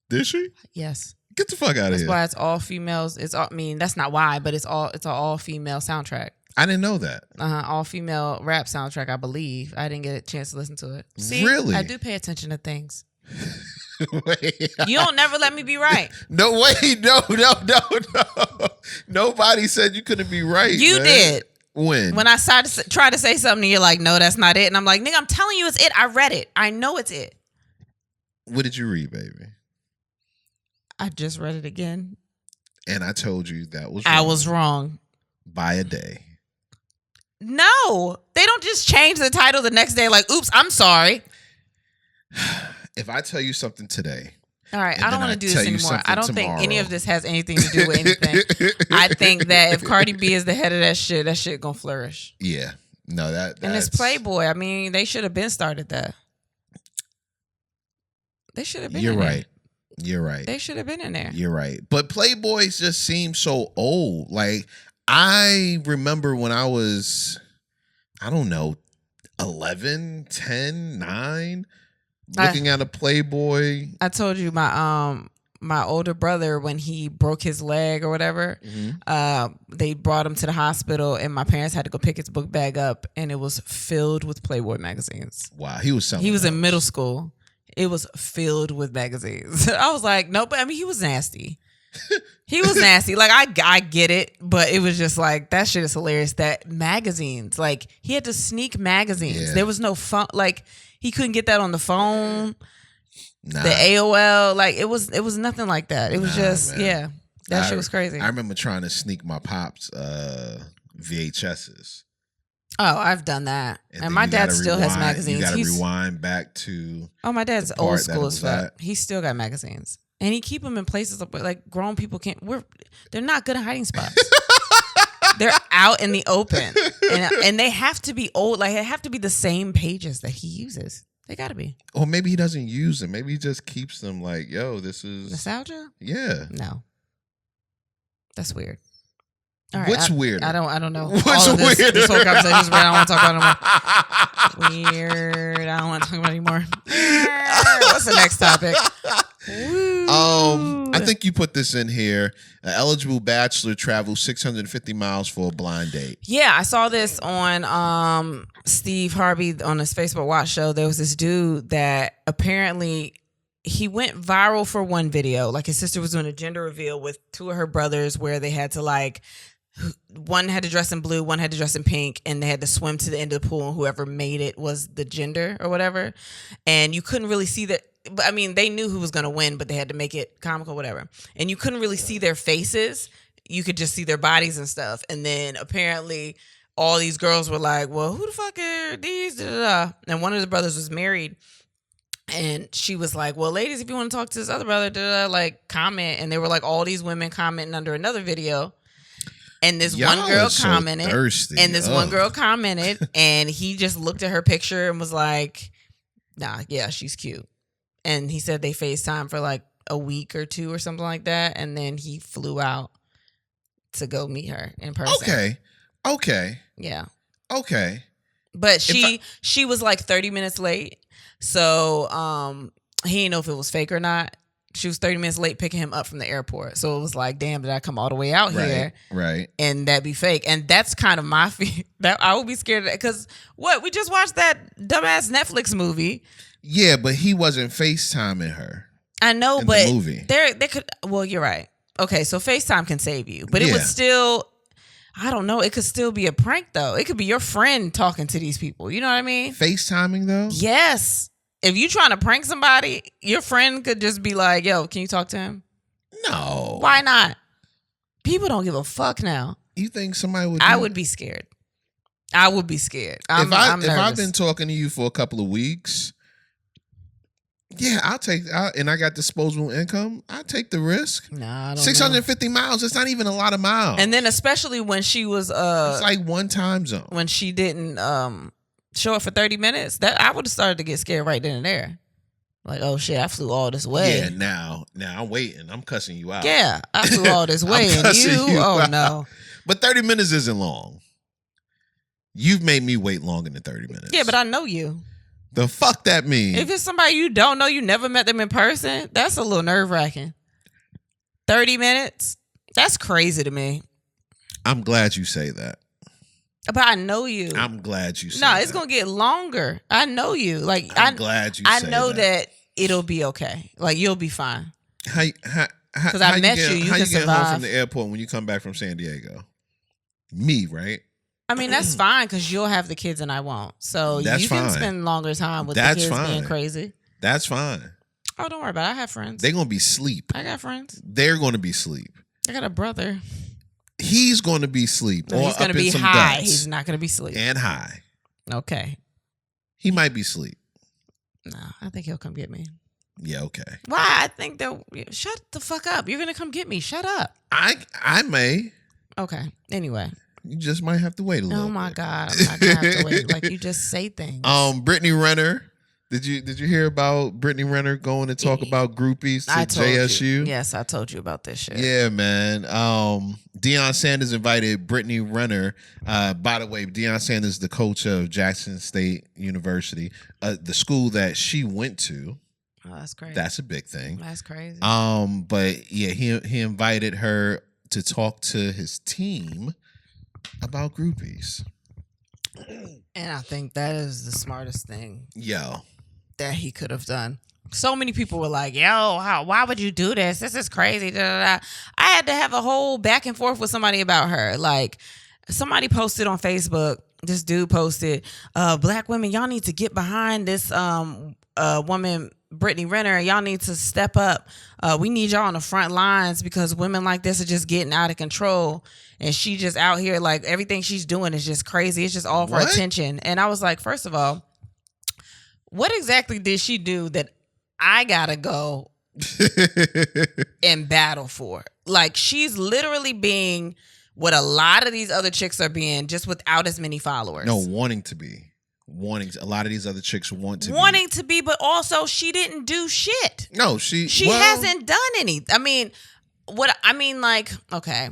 [SPEAKER 2] Did she?
[SPEAKER 1] Yes.
[SPEAKER 2] Get the fuck out of here.
[SPEAKER 1] That's why it's all females. That's not why, but it's an all female soundtrack.
[SPEAKER 2] I didn't know that.
[SPEAKER 1] All female rap soundtrack, I believe. I didn't get a chance to listen to it. See,
[SPEAKER 2] really?
[SPEAKER 1] I do pay attention to things.
[SPEAKER 2] Wait.
[SPEAKER 1] You don't never let me be right.
[SPEAKER 2] No, wait, no. Nobody said you couldn't be right.
[SPEAKER 1] You
[SPEAKER 2] man.
[SPEAKER 1] did.
[SPEAKER 2] When
[SPEAKER 1] I started to try to say something, you're like, no, that's not it. And I'm like, nigga, I'm telling you it's it. I read it. I know it's it.
[SPEAKER 2] What did you read, baby?
[SPEAKER 1] I just read it again.
[SPEAKER 2] And I told you that was wrong.
[SPEAKER 1] I was wrong.
[SPEAKER 2] By a day.
[SPEAKER 1] No. They don't just change the title the next day like, oops, I'm sorry.
[SPEAKER 2] If I tell you something today.
[SPEAKER 1] All right, I don't want to do this anymore. I don't think any of this has anything to do with anything. I think that if Cardi B is the head of that shit gonna flourish.
[SPEAKER 2] Yeah. No, that's...
[SPEAKER 1] And it's Playboy. I mean, they should have been started that. They should have been
[SPEAKER 2] You're right. You're right.
[SPEAKER 1] They should have been in there.
[SPEAKER 2] You're right. But Playboys just seem so old. Like, I remember when I was, I don't know, 11, 10, 9, looking at a Playboy.
[SPEAKER 1] I told you my older brother, when he broke his leg or whatever, they brought him to the hospital and my parents had to go pick his book bag up and it was filled with Playboy magazines.
[SPEAKER 2] Wow, he was selling
[SPEAKER 1] He was in middle school. It was filled with magazines. I was like, no, but I mean, he was nasty. He was nasty. Like, I get it, but it was just like, that shit is hilarious. That magazines, like, he had to sneak magazines. Yeah. There was no phone. Like, he couldn't get that on the phone.
[SPEAKER 2] Nah.
[SPEAKER 1] The AOL. Like, it was nothing like that. It was just, man. Yeah. That shit was crazy.
[SPEAKER 2] I remember trying to sneak my pops VHSs.
[SPEAKER 1] Oh, I've done that. And my dad still has magazines.
[SPEAKER 2] You got to rewind back to...
[SPEAKER 1] Oh, my dad's old school as fuck. He still got magazines. And he keep them in places like grown people can't... They're not good at hiding spots. They're out in the open. And they have to be old. Like, they have to be the same pages that he uses. They got to be.
[SPEAKER 2] Or maybe he doesn't use them. Maybe he just keeps them like, yo, this is...
[SPEAKER 1] Nostalgia?
[SPEAKER 2] Yeah.
[SPEAKER 1] No. That's weird. All right,
[SPEAKER 2] What's weird?
[SPEAKER 1] I don't know.
[SPEAKER 2] What's weird?
[SPEAKER 1] This whole conversation is weird. I don't want to talk about it anymore. Weird. I don't want to talk about it anymore. What's the next topic?
[SPEAKER 2] I think you put this in here. An eligible bachelor travels 650 miles for a blind date.
[SPEAKER 1] Yeah, I saw this on Steve Harvey on his Facebook Watch show. There was this dude that apparently he went viral for one video. Like, his sister was doing a gender reveal with two of her brothers where they had to, like, one had to dress in blue, one had to dress in pink, and they had to swim to the end of the pool, and whoever made it was the gender or whatever. And you couldn't really see that. But I mean, they knew who was going to win, but they had to make it comical, whatever. And you couldn't really see their faces. You could just see their bodies and stuff. And then apparently all these girls were like, well, who the fuck are these? Da, da, da. And one of the brothers was married. And she was like, well, ladies, if you want to talk to this other brother, da, da, da, like, comment. And they were like, all these women commenting under another video. And this one girl commented. And this one girl commented. And he just looked at her picture and was like, nah, yeah, she's cute. And he said they FaceTime for like a week or two or something like that. And then he flew out to go meet her in person.
[SPEAKER 2] Okay.
[SPEAKER 1] Yeah.
[SPEAKER 2] Okay.
[SPEAKER 1] But she was like 30 minutes late. So he didn't know if it was fake or not. She was 30 minutes late picking him up from the airport. So it was like, damn, did I come all the way out here?
[SPEAKER 2] Right.
[SPEAKER 1] And that be fake. And that's kind of my fear. That I would be scared of that. Because we just watched that dumbass Netflix movie.
[SPEAKER 2] Yeah, but he wasn't FaceTiming her.
[SPEAKER 1] I know, but
[SPEAKER 2] the movie.
[SPEAKER 1] They could. Well, you're right. Okay, so FaceTime can save you, but it would still. I don't know. It could still be a prank though. It could be your friend talking to these people. You know what I mean?
[SPEAKER 2] FaceTiming though.
[SPEAKER 1] Yes. If you trying to prank somebody, your friend could just be like, "Yo, can you talk to him?"
[SPEAKER 2] No.
[SPEAKER 1] Why not? People don't give a fuck now.
[SPEAKER 2] You think somebody would?
[SPEAKER 1] I would be scared. I would be scared.
[SPEAKER 2] If I've been talking to you for a couple of weeks, yeah, and I got disposable income, I'll take the risk.
[SPEAKER 1] Nah, I don't
[SPEAKER 2] 650 miles, it's not even a lot of miles.
[SPEAKER 1] And then especially when she was
[SPEAKER 2] it's like one time zone.
[SPEAKER 1] When she didn't show up for 30 minutes, that I would have started to get scared right then and there. Like, oh shit, I flew all this way.
[SPEAKER 2] Yeah, now I'm waiting. I'm cussing you out.
[SPEAKER 1] Yeah, I flew all this way and you
[SPEAKER 2] out.
[SPEAKER 1] No.
[SPEAKER 2] But 30 minutes isn't long. You've made me wait longer than 30 minutes.
[SPEAKER 1] Yeah, but I know you.
[SPEAKER 2] The fuck that mean?
[SPEAKER 1] If it's somebody you don't know, you never met them in person, that's a little nerve-wracking. 30 minutes? That's crazy to me.
[SPEAKER 2] I'm glad you say that.
[SPEAKER 1] But I know you.
[SPEAKER 2] I'm glad you say that.
[SPEAKER 1] No, it's going to get longer. I know you. Like
[SPEAKER 2] I'm glad you say that.
[SPEAKER 1] I know that it'll be okay. Like, you'll be fine.
[SPEAKER 2] Because
[SPEAKER 1] I met you. You
[SPEAKER 2] how
[SPEAKER 1] can
[SPEAKER 2] you get
[SPEAKER 1] survive.
[SPEAKER 2] home from the airport when you come back from San Diego? Me, right?
[SPEAKER 1] I mean, that's fine because you'll have the kids and I won't. So
[SPEAKER 2] that's
[SPEAKER 1] you can
[SPEAKER 2] fine.
[SPEAKER 1] spend longer time with
[SPEAKER 2] That's
[SPEAKER 1] the kids
[SPEAKER 2] fine.
[SPEAKER 1] being crazy.
[SPEAKER 2] That's fine.
[SPEAKER 1] Oh, don't worry about it. I have friends.
[SPEAKER 2] They're going to be asleep.
[SPEAKER 1] I got friends.
[SPEAKER 2] They're going to be asleep.
[SPEAKER 1] I got a brother.
[SPEAKER 2] He's going to be asleep.
[SPEAKER 1] No,
[SPEAKER 2] or
[SPEAKER 1] he's going
[SPEAKER 2] up
[SPEAKER 1] to
[SPEAKER 2] in
[SPEAKER 1] be
[SPEAKER 2] some
[SPEAKER 1] high.
[SPEAKER 2] guts.
[SPEAKER 1] He's not going to be asleep.
[SPEAKER 2] And high.
[SPEAKER 1] Okay.
[SPEAKER 2] He might be asleep.
[SPEAKER 1] No, I think he'll come get me.
[SPEAKER 2] Yeah, okay.
[SPEAKER 1] Why? I think that... Shut the fuck up. You're going to come get me. Shut up.
[SPEAKER 2] I may.
[SPEAKER 1] Okay. Anyway.
[SPEAKER 2] You just might have to wait a little
[SPEAKER 1] Oh my
[SPEAKER 2] bit.
[SPEAKER 1] God. I'm not going to have to wait. Like, you just say things.
[SPEAKER 2] Brittany Renner. Did you hear about Brittany Renner going to talk about groupies to JSU?
[SPEAKER 1] You. Yes, I told you about this shit.
[SPEAKER 2] Yeah, man. Deion Sanders invited Brittany Renner. By the way, Deion Sanders is the coach of Jackson State University, the school that she went to.
[SPEAKER 1] Oh, that's crazy.
[SPEAKER 2] That's a big thing.
[SPEAKER 1] That's crazy.
[SPEAKER 2] But yeah, he invited her to talk to his team about groupies.
[SPEAKER 1] And I think that is the smartest thing.
[SPEAKER 2] Yo.
[SPEAKER 1] That he could have done. So many people were like, yo, why would you do this? This is crazy. Da, da, da. I had to have a whole back and forth with somebody about her. Like, somebody posted on Facebook, this dude posted, black women, y'all need to get behind this woman, Brittany Renner. Y'all need to step up. We need y'all on the front lines because women like this are just getting out of control. And she just out here, like, everything she's doing is just crazy. It's just all for attention. And I was like, first of all, what exactly did she do that I gotta go and battle for? Like, she's literally being what a lot of these other chicks are being, just without as many followers.
[SPEAKER 2] No, wanting to be. A lot of these other chicks want to
[SPEAKER 1] be, but also she didn't do shit.
[SPEAKER 2] No, she
[SPEAKER 1] hasn't done any. Okay.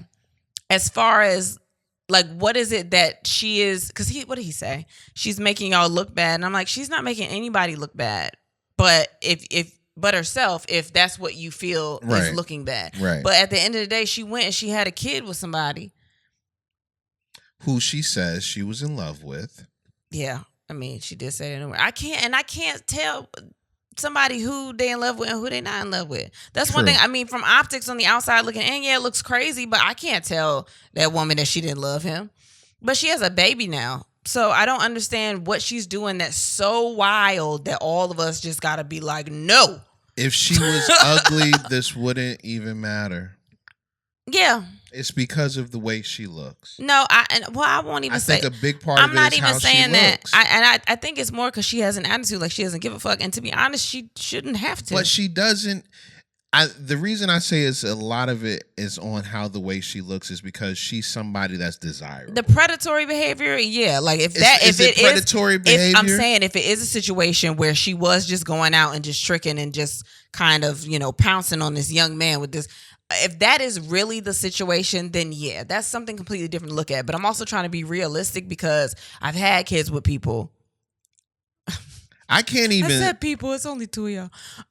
[SPEAKER 1] As far as, like, what is it that she is? Because what did he say? She's making y'all look bad, and I'm like, she's not making anybody look bad. But but herself, if that's what you feel is looking bad.
[SPEAKER 2] Right.
[SPEAKER 1] But at the end of the day, she went and she had a kid with somebody
[SPEAKER 2] who she says she was in love with.
[SPEAKER 1] Yeah, I mean, she did say that. I can't tell somebody who they in love with and who they not in love with. That's
[SPEAKER 2] True.
[SPEAKER 1] one thing. I mean, from optics on the outside looking in, yeah, it looks crazy, but I can't tell that woman that she didn't love him. But she has a baby now. So I don't understand what she's doing that's so wild that all of us just got to be like, no.
[SPEAKER 2] If she was ugly, this wouldn't even matter.
[SPEAKER 1] Yeah.
[SPEAKER 2] It's because of the way she looks.
[SPEAKER 1] No, I won't even say.
[SPEAKER 2] I think a big part
[SPEAKER 1] I'm
[SPEAKER 2] of it
[SPEAKER 1] not
[SPEAKER 2] is
[SPEAKER 1] even
[SPEAKER 2] how
[SPEAKER 1] saying
[SPEAKER 2] she
[SPEAKER 1] that.
[SPEAKER 2] looks.
[SPEAKER 1] I think it's more because she has an attitude like she doesn't give a fuck. And to be honest, she shouldn't have to.
[SPEAKER 2] But she doesn't. The reason I say is a lot of it is on how the way she looks is because she's somebody that's desirable.
[SPEAKER 1] The predatory behavior, yeah. Like if
[SPEAKER 2] predatory behavior?
[SPEAKER 1] I'm saying if it is a situation where she was just going out and just tricking and just kind of, pouncing on this young man with this. If that is really the situation, then yeah, that's something completely different to look at. But I'm also trying to be realistic because I've had kids with people.
[SPEAKER 2] I can't
[SPEAKER 1] I
[SPEAKER 2] even.
[SPEAKER 1] said people. It's only two of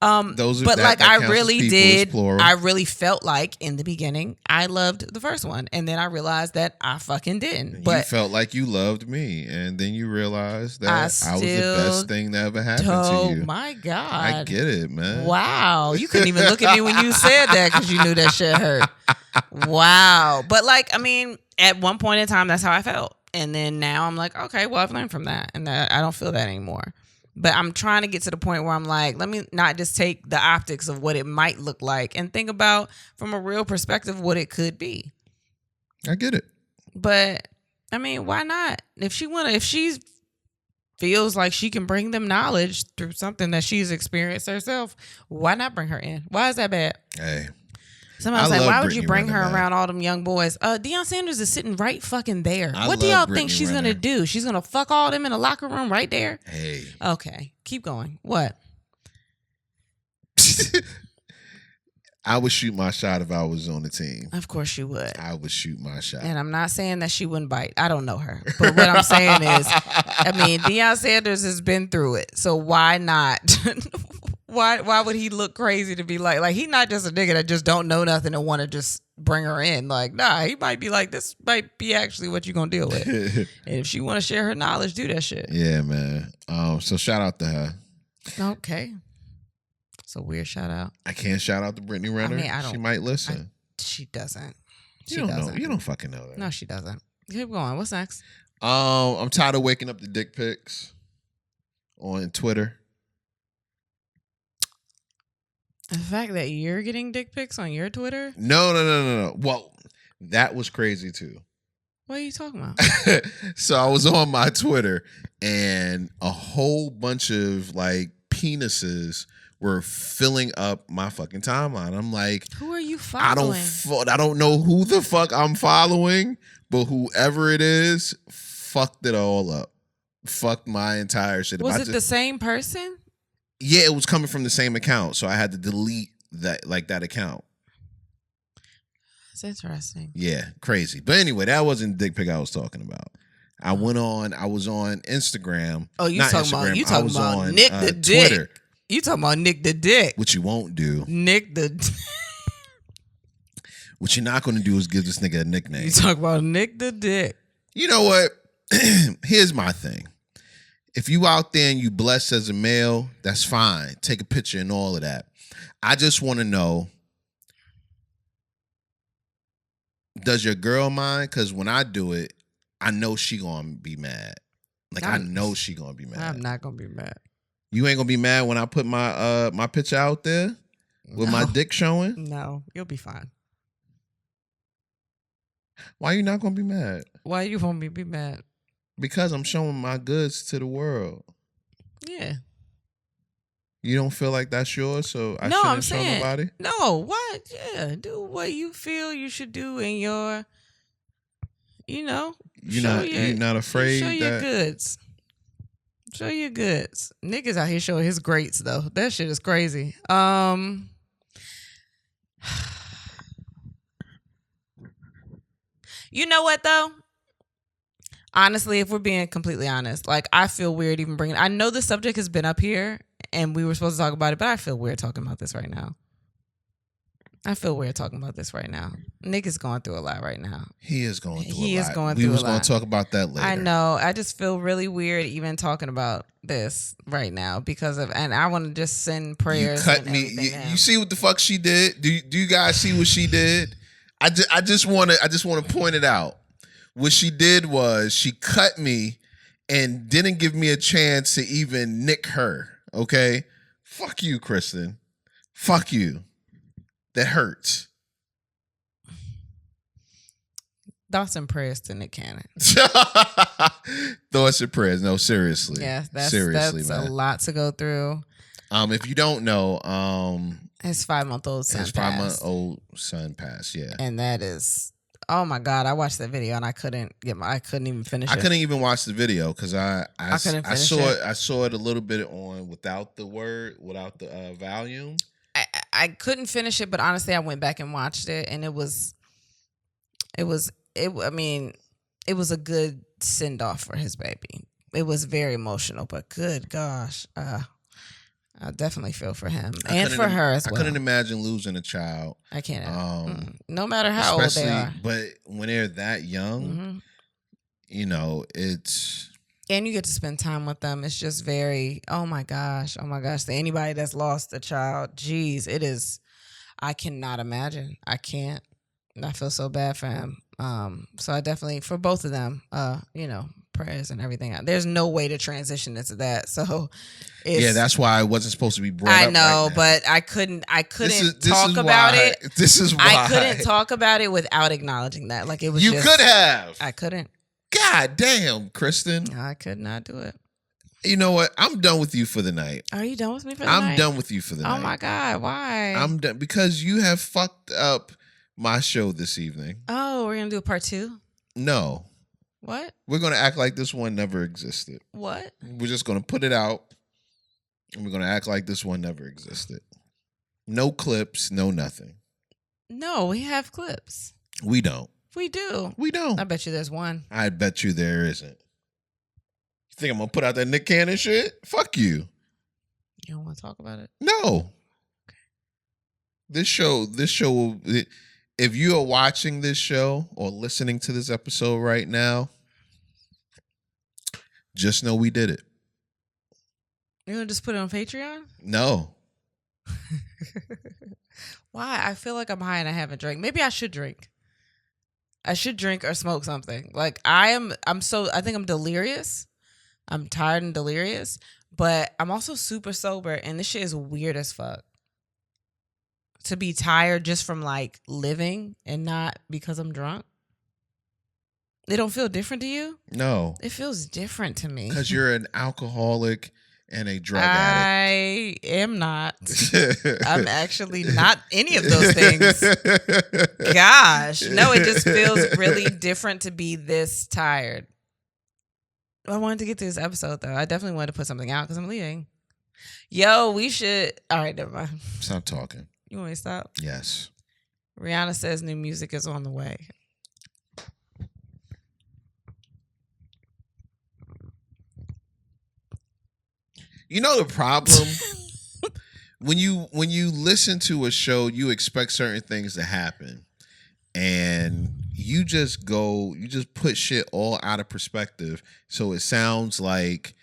[SPEAKER 1] y'all.
[SPEAKER 2] Those are,
[SPEAKER 1] but
[SPEAKER 2] that
[SPEAKER 1] I
[SPEAKER 2] counts as
[SPEAKER 1] really
[SPEAKER 2] people,
[SPEAKER 1] did.
[SPEAKER 2] it's plural.
[SPEAKER 1] I really felt like in the beginning I loved the first one, and then I realized that I fucking didn't. But
[SPEAKER 2] you felt like you loved me, and then you realized that I was the
[SPEAKER 1] still
[SPEAKER 2] best thing that ever happened to you.
[SPEAKER 1] Oh my God!
[SPEAKER 2] I get it, man.
[SPEAKER 1] Wow, you couldn't even look at me when you said that because you knew that shit hurt. Wow, but like, I mean, at one point in time, that's how I felt, and then now I'm like, okay, well, I've learned from that, and that I don't feel that anymore. But I'm trying to get to the point where I'm like, let me not just take the optics of what it might look like and think about from a real perspective what it could be.
[SPEAKER 2] I get it.
[SPEAKER 1] But I mean, why not? If she feels like she can bring them knowledge through something that she's experienced herself, why not bring her in? Why is that bad?
[SPEAKER 2] Hey.
[SPEAKER 1] Somebody's like, why would
[SPEAKER 2] Brittany
[SPEAKER 1] you bring her
[SPEAKER 2] Renner,
[SPEAKER 1] around all them young boys? Deion Sanders is sitting right fucking there.
[SPEAKER 2] I
[SPEAKER 1] What do
[SPEAKER 2] love
[SPEAKER 1] y'all
[SPEAKER 2] Brittany
[SPEAKER 1] think she's
[SPEAKER 2] Renner.
[SPEAKER 1] going to do? She's going to fuck all them in the locker room right there?
[SPEAKER 2] Hey.
[SPEAKER 1] Okay. Keep going. What?
[SPEAKER 2] I would shoot my shot if I was on the team.
[SPEAKER 1] Of course you would.
[SPEAKER 2] I would shoot my shot.
[SPEAKER 1] And I'm not saying that she wouldn't bite. I don't know her. But what I'm saying is, I mean, Deion Sanders has been through it. So why not? Why would he look crazy to be like he's not just a nigga that just don't know nothing and want to just bring her in. Like, nah, he might be like, this might be actually what you're going to deal with. And if she want to share her knowledge, do that shit.
[SPEAKER 2] Yeah, man. So shout out to her.
[SPEAKER 1] Okay. It's a weird shout out.
[SPEAKER 2] I can't shout out to Brittany Renner.
[SPEAKER 1] I mean, I don't.
[SPEAKER 2] She might listen.
[SPEAKER 1] She doesn't.
[SPEAKER 2] You don't know. You don't fucking know that.
[SPEAKER 1] No, she doesn't. Keep going. What's next?
[SPEAKER 2] I'm tired of waking up to dick pics on Twitter.
[SPEAKER 1] The fact that you're getting dick pics on your Twitter?
[SPEAKER 2] No. Well, that was crazy too.
[SPEAKER 1] What are you talking about?
[SPEAKER 2] So I was on my Twitter and a whole bunch of like penises were filling up my fucking timeline. I'm like,
[SPEAKER 1] who are you following?
[SPEAKER 2] I don't know who the fuck I'm following, but whoever it is, fucked it all up. Fucked my entire shit.
[SPEAKER 1] Was it the same person?
[SPEAKER 2] Yeah, it was coming from the same account, so I had to delete that account.
[SPEAKER 1] That's interesting.
[SPEAKER 2] Yeah, crazy. But anyway, that wasn't the dick pic I was talking about. I was on Instagram.
[SPEAKER 1] Oh, you
[SPEAKER 2] not
[SPEAKER 1] talking
[SPEAKER 2] Instagram,
[SPEAKER 1] about
[SPEAKER 2] I was on
[SPEAKER 1] Nick the Dick.
[SPEAKER 2] Twitter.
[SPEAKER 1] You talking about Nick the Dick.
[SPEAKER 2] What you won't do.
[SPEAKER 1] Nick the
[SPEAKER 2] What you're not going to do is give this nigga a nickname.
[SPEAKER 1] You talk about Nick the Dick.
[SPEAKER 2] You know what? Here's my thing. If you out there and you blessed as a male, that's fine. Take a picture and all of that. I just want to know, does your girl mind? Because when I do it, I know she gonna be mad. I know she gonna be mad.
[SPEAKER 1] I'm not gonna be mad.
[SPEAKER 2] You ain't gonna be mad when I put my my picture out there with my dick showing?
[SPEAKER 1] No, you'll be fine.
[SPEAKER 2] Why you not gonna be mad?
[SPEAKER 1] Why you want me to be mad?
[SPEAKER 2] Because I'm showing my goods to the world.
[SPEAKER 1] Yeah.
[SPEAKER 2] You don't feel like that's yours, so I
[SPEAKER 1] No,
[SPEAKER 2] shouldn't
[SPEAKER 1] I'm
[SPEAKER 2] show
[SPEAKER 1] saying,
[SPEAKER 2] nobody?
[SPEAKER 1] No, what? Yeah, do what you feel you should do in your,
[SPEAKER 2] You're not afraid
[SPEAKER 1] show
[SPEAKER 2] that
[SPEAKER 1] your goods. Show your goods. Niggas out here showing his greats though. That shit is crazy. You know what though? Honestly, if we're being completely honest, like I feel weird even bringing. I know the subject has been up here and we were supposed to talk about it, but I feel weird talking about this right now. Nick is going through a lot right now.
[SPEAKER 2] He is going through a lot.
[SPEAKER 1] He is going through a lot.
[SPEAKER 2] We was going to talk about that later.
[SPEAKER 1] I know. I just feel really weird even talking about this right now because of, and I want to just send prayers.
[SPEAKER 2] You cut me. You see what the fuck she did? Do you guys see what she did? I just want to point it out. What she did was she cut me and didn't give me a chance to even nick her. Okay? Fuck you, Kristen. Fuck you. That hurts.
[SPEAKER 1] Thoughts and prayers to Nick Cannon.
[SPEAKER 2] Thoughts and prayers. No, seriously.
[SPEAKER 1] Yeah, that's
[SPEAKER 2] man.
[SPEAKER 1] A lot to go through.
[SPEAKER 2] If you don't know,
[SPEAKER 1] his 5-month-old son.
[SPEAKER 2] His 5-month-old son passed. Yeah,
[SPEAKER 1] and that is. Oh my God! I watched that video and I couldn't even finish it.
[SPEAKER 2] I couldn't even watch the video because I saw
[SPEAKER 1] it.
[SPEAKER 2] I saw it a little bit without the volume.
[SPEAKER 1] I couldn't finish it, but honestly, I went back and watched it, and it was a good send off for his baby. it was very emotional. But good gosh, I definitely feel for him and for her as well.
[SPEAKER 2] I couldn't imagine losing a child.
[SPEAKER 1] I can't. No matter how old they are.
[SPEAKER 2] But when they're that young, it's...
[SPEAKER 1] And you get to spend time with them. It's just very, oh my gosh. To anybody that's lost a child, geez, it is, I cannot imagine. I can't. I feel so bad for him. So I definitely, for both of them, prayers and everything. There's no way to transition into that. So
[SPEAKER 2] that's why it wasn't supposed to be brought up.
[SPEAKER 1] I know,
[SPEAKER 2] right,
[SPEAKER 1] but I couldn't talk about it.
[SPEAKER 2] This is why.
[SPEAKER 1] I couldn't talk about it without acknowledging that. Like, it was
[SPEAKER 2] You could have.
[SPEAKER 1] I couldn't.
[SPEAKER 2] God damn, Kristen.
[SPEAKER 1] I could not do it.
[SPEAKER 2] You know what? I'm done with you for the night.
[SPEAKER 1] Are you done with me for the night?
[SPEAKER 2] I'm done with you for the night.
[SPEAKER 1] Oh my God, why?
[SPEAKER 2] I'm done because you have fucked up my show this evening.
[SPEAKER 1] Oh, we're going to do a part 2?
[SPEAKER 2] No.
[SPEAKER 1] What?
[SPEAKER 2] We're going to act like this one never existed.
[SPEAKER 1] What?
[SPEAKER 2] We're just going to put it out and we're going to act like this one never existed. No clips, no nothing.
[SPEAKER 1] No, we have clips.
[SPEAKER 2] We don't.
[SPEAKER 1] We do.
[SPEAKER 2] We don't.
[SPEAKER 1] I bet you there's one.
[SPEAKER 2] I bet you there isn't. You think I'm going to put out that Nick Cannon shit? Fuck you.
[SPEAKER 1] You don't want to talk about it?
[SPEAKER 2] No. Okay. This show will... If you are watching this show or listening to this episode right now, just know we did it.
[SPEAKER 1] You want to just put it on Patreon?
[SPEAKER 2] No.
[SPEAKER 1] Why? I feel like I'm high and I haven't drank. Maybe I should drink. I should drink or smoke something. Like, I think I'm delirious. I'm tired and delirious, but I'm also super sober, and this shit is weird as fuck. To be tired just from like living and not because I'm drunk. It don't feel different to you?
[SPEAKER 2] No.
[SPEAKER 1] It feels different to me.
[SPEAKER 2] Because you're an alcoholic and a drug addict.
[SPEAKER 1] I am not. I'm actually not any of those things. Gosh. No, it just feels really different to be this tired. I wanted to get to this episode, though. I definitely wanted to put something out because I'm leaving. Yo, we should... All right, never mind.
[SPEAKER 2] Stop talking.
[SPEAKER 1] You want me to stop?
[SPEAKER 2] Yes.
[SPEAKER 1] Rihanna says new music is on the way.
[SPEAKER 2] You know the problem? when you listen to a show, you expect certain things to happen. And you just put shit all out of perspective. So it sounds like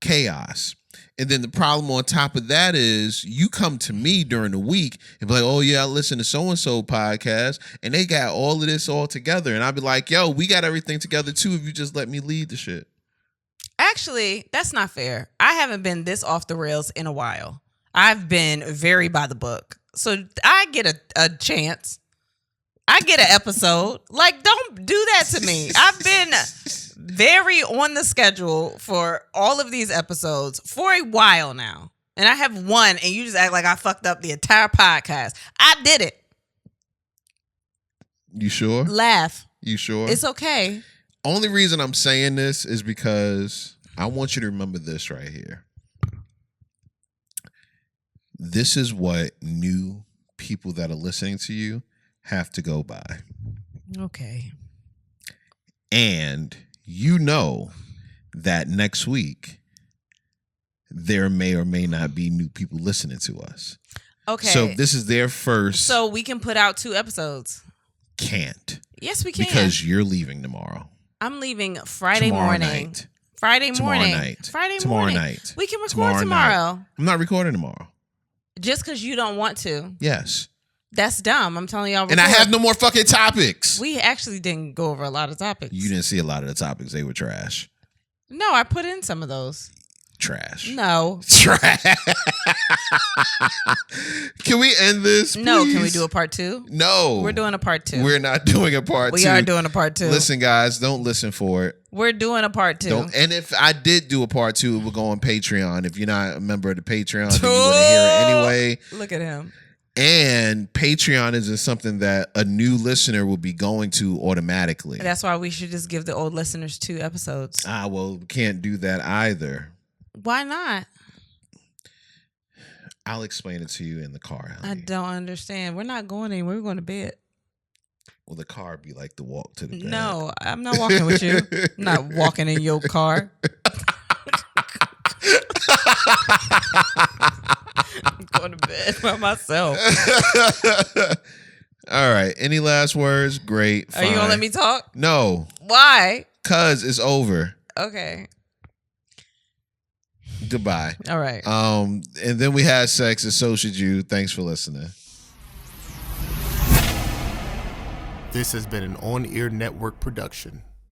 [SPEAKER 2] chaos. And then the problem on top of that is you come to me during the week and be like, oh yeah, I listen to so-and-so podcast and they got all of this all together. And I'd be like, yo, we got everything together too if you just let me lead the shit.
[SPEAKER 1] Actually, that's not fair. I haven't been this off the rails in a while. I've been very by the book. So I get a chance. I get an episode. Like, don't do that to me. I've been very on the schedule for all of these episodes for a while now. And I have one, and you just act like I fucked up the entire podcast. I did it.
[SPEAKER 2] You sure?
[SPEAKER 1] Laugh.
[SPEAKER 2] You sure?
[SPEAKER 1] It's okay.
[SPEAKER 2] Only reason I'm saying this is because I want you to remember this right here. This is what new people that are listening to you have to go by.
[SPEAKER 1] Okay.
[SPEAKER 2] And you know that next week there may or may not be new people listening to us.
[SPEAKER 1] Okay.
[SPEAKER 2] So this is their first.
[SPEAKER 1] So we can put out 2 episodes.
[SPEAKER 2] Can't.
[SPEAKER 1] Yes, we can.
[SPEAKER 2] Because you're leaving tomorrow.
[SPEAKER 1] I'm leaving Friday morning.
[SPEAKER 2] Night.
[SPEAKER 1] Friday morning.
[SPEAKER 2] Tomorrow night.
[SPEAKER 1] We can record tomorrow.
[SPEAKER 2] Night. I'm not recording tomorrow.
[SPEAKER 1] Just because you don't want to.
[SPEAKER 2] Yes.
[SPEAKER 1] That's dumb. I'm telling y'all.
[SPEAKER 2] And I have no more fucking topics.
[SPEAKER 1] We actually didn't go over a lot of topics.
[SPEAKER 2] You didn't see a lot of the topics. They were trash.
[SPEAKER 1] No, I put in some of those.
[SPEAKER 2] Trash.
[SPEAKER 1] No.
[SPEAKER 2] Trash. Can we end this, please?
[SPEAKER 1] No. Can we do a part 2?
[SPEAKER 2] No.
[SPEAKER 1] We're doing a part 2.
[SPEAKER 2] We're not doing a part 2.
[SPEAKER 1] We are doing a part 2.
[SPEAKER 2] Listen, guys, don't listen for it.
[SPEAKER 1] We're doing a part 2.
[SPEAKER 2] And if I did do a part 2, it would go on Patreon. If you're not a member of the Patreon, then you wouldn't hear it anyway.
[SPEAKER 1] Look at him.
[SPEAKER 2] And Patreon isn't something that a new listener will be going to automatically.
[SPEAKER 1] That's why we should just give the old listeners 2 episodes.
[SPEAKER 2] Well, we can't do that either.
[SPEAKER 1] Why not?
[SPEAKER 2] I'll explain it to you in the car, honey.
[SPEAKER 1] I don't understand. We're not going anywhere. We're going to bed.
[SPEAKER 2] Well, the car be like the walk to the bed.
[SPEAKER 1] No, I'm not walking with you. I'm not walking in your car. I'm going to bed by myself.
[SPEAKER 2] All right. Any last words? Great.
[SPEAKER 1] Are you going to let me talk?
[SPEAKER 2] No.
[SPEAKER 1] Why?
[SPEAKER 2] Because it's over.
[SPEAKER 1] Okay.
[SPEAKER 2] Goodbye.
[SPEAKER 1] All right.
[SPEAKER 2] And then we had sex, and so should you. Thanks for listening.
[SPEAKER 3] This has been an On Air Network production.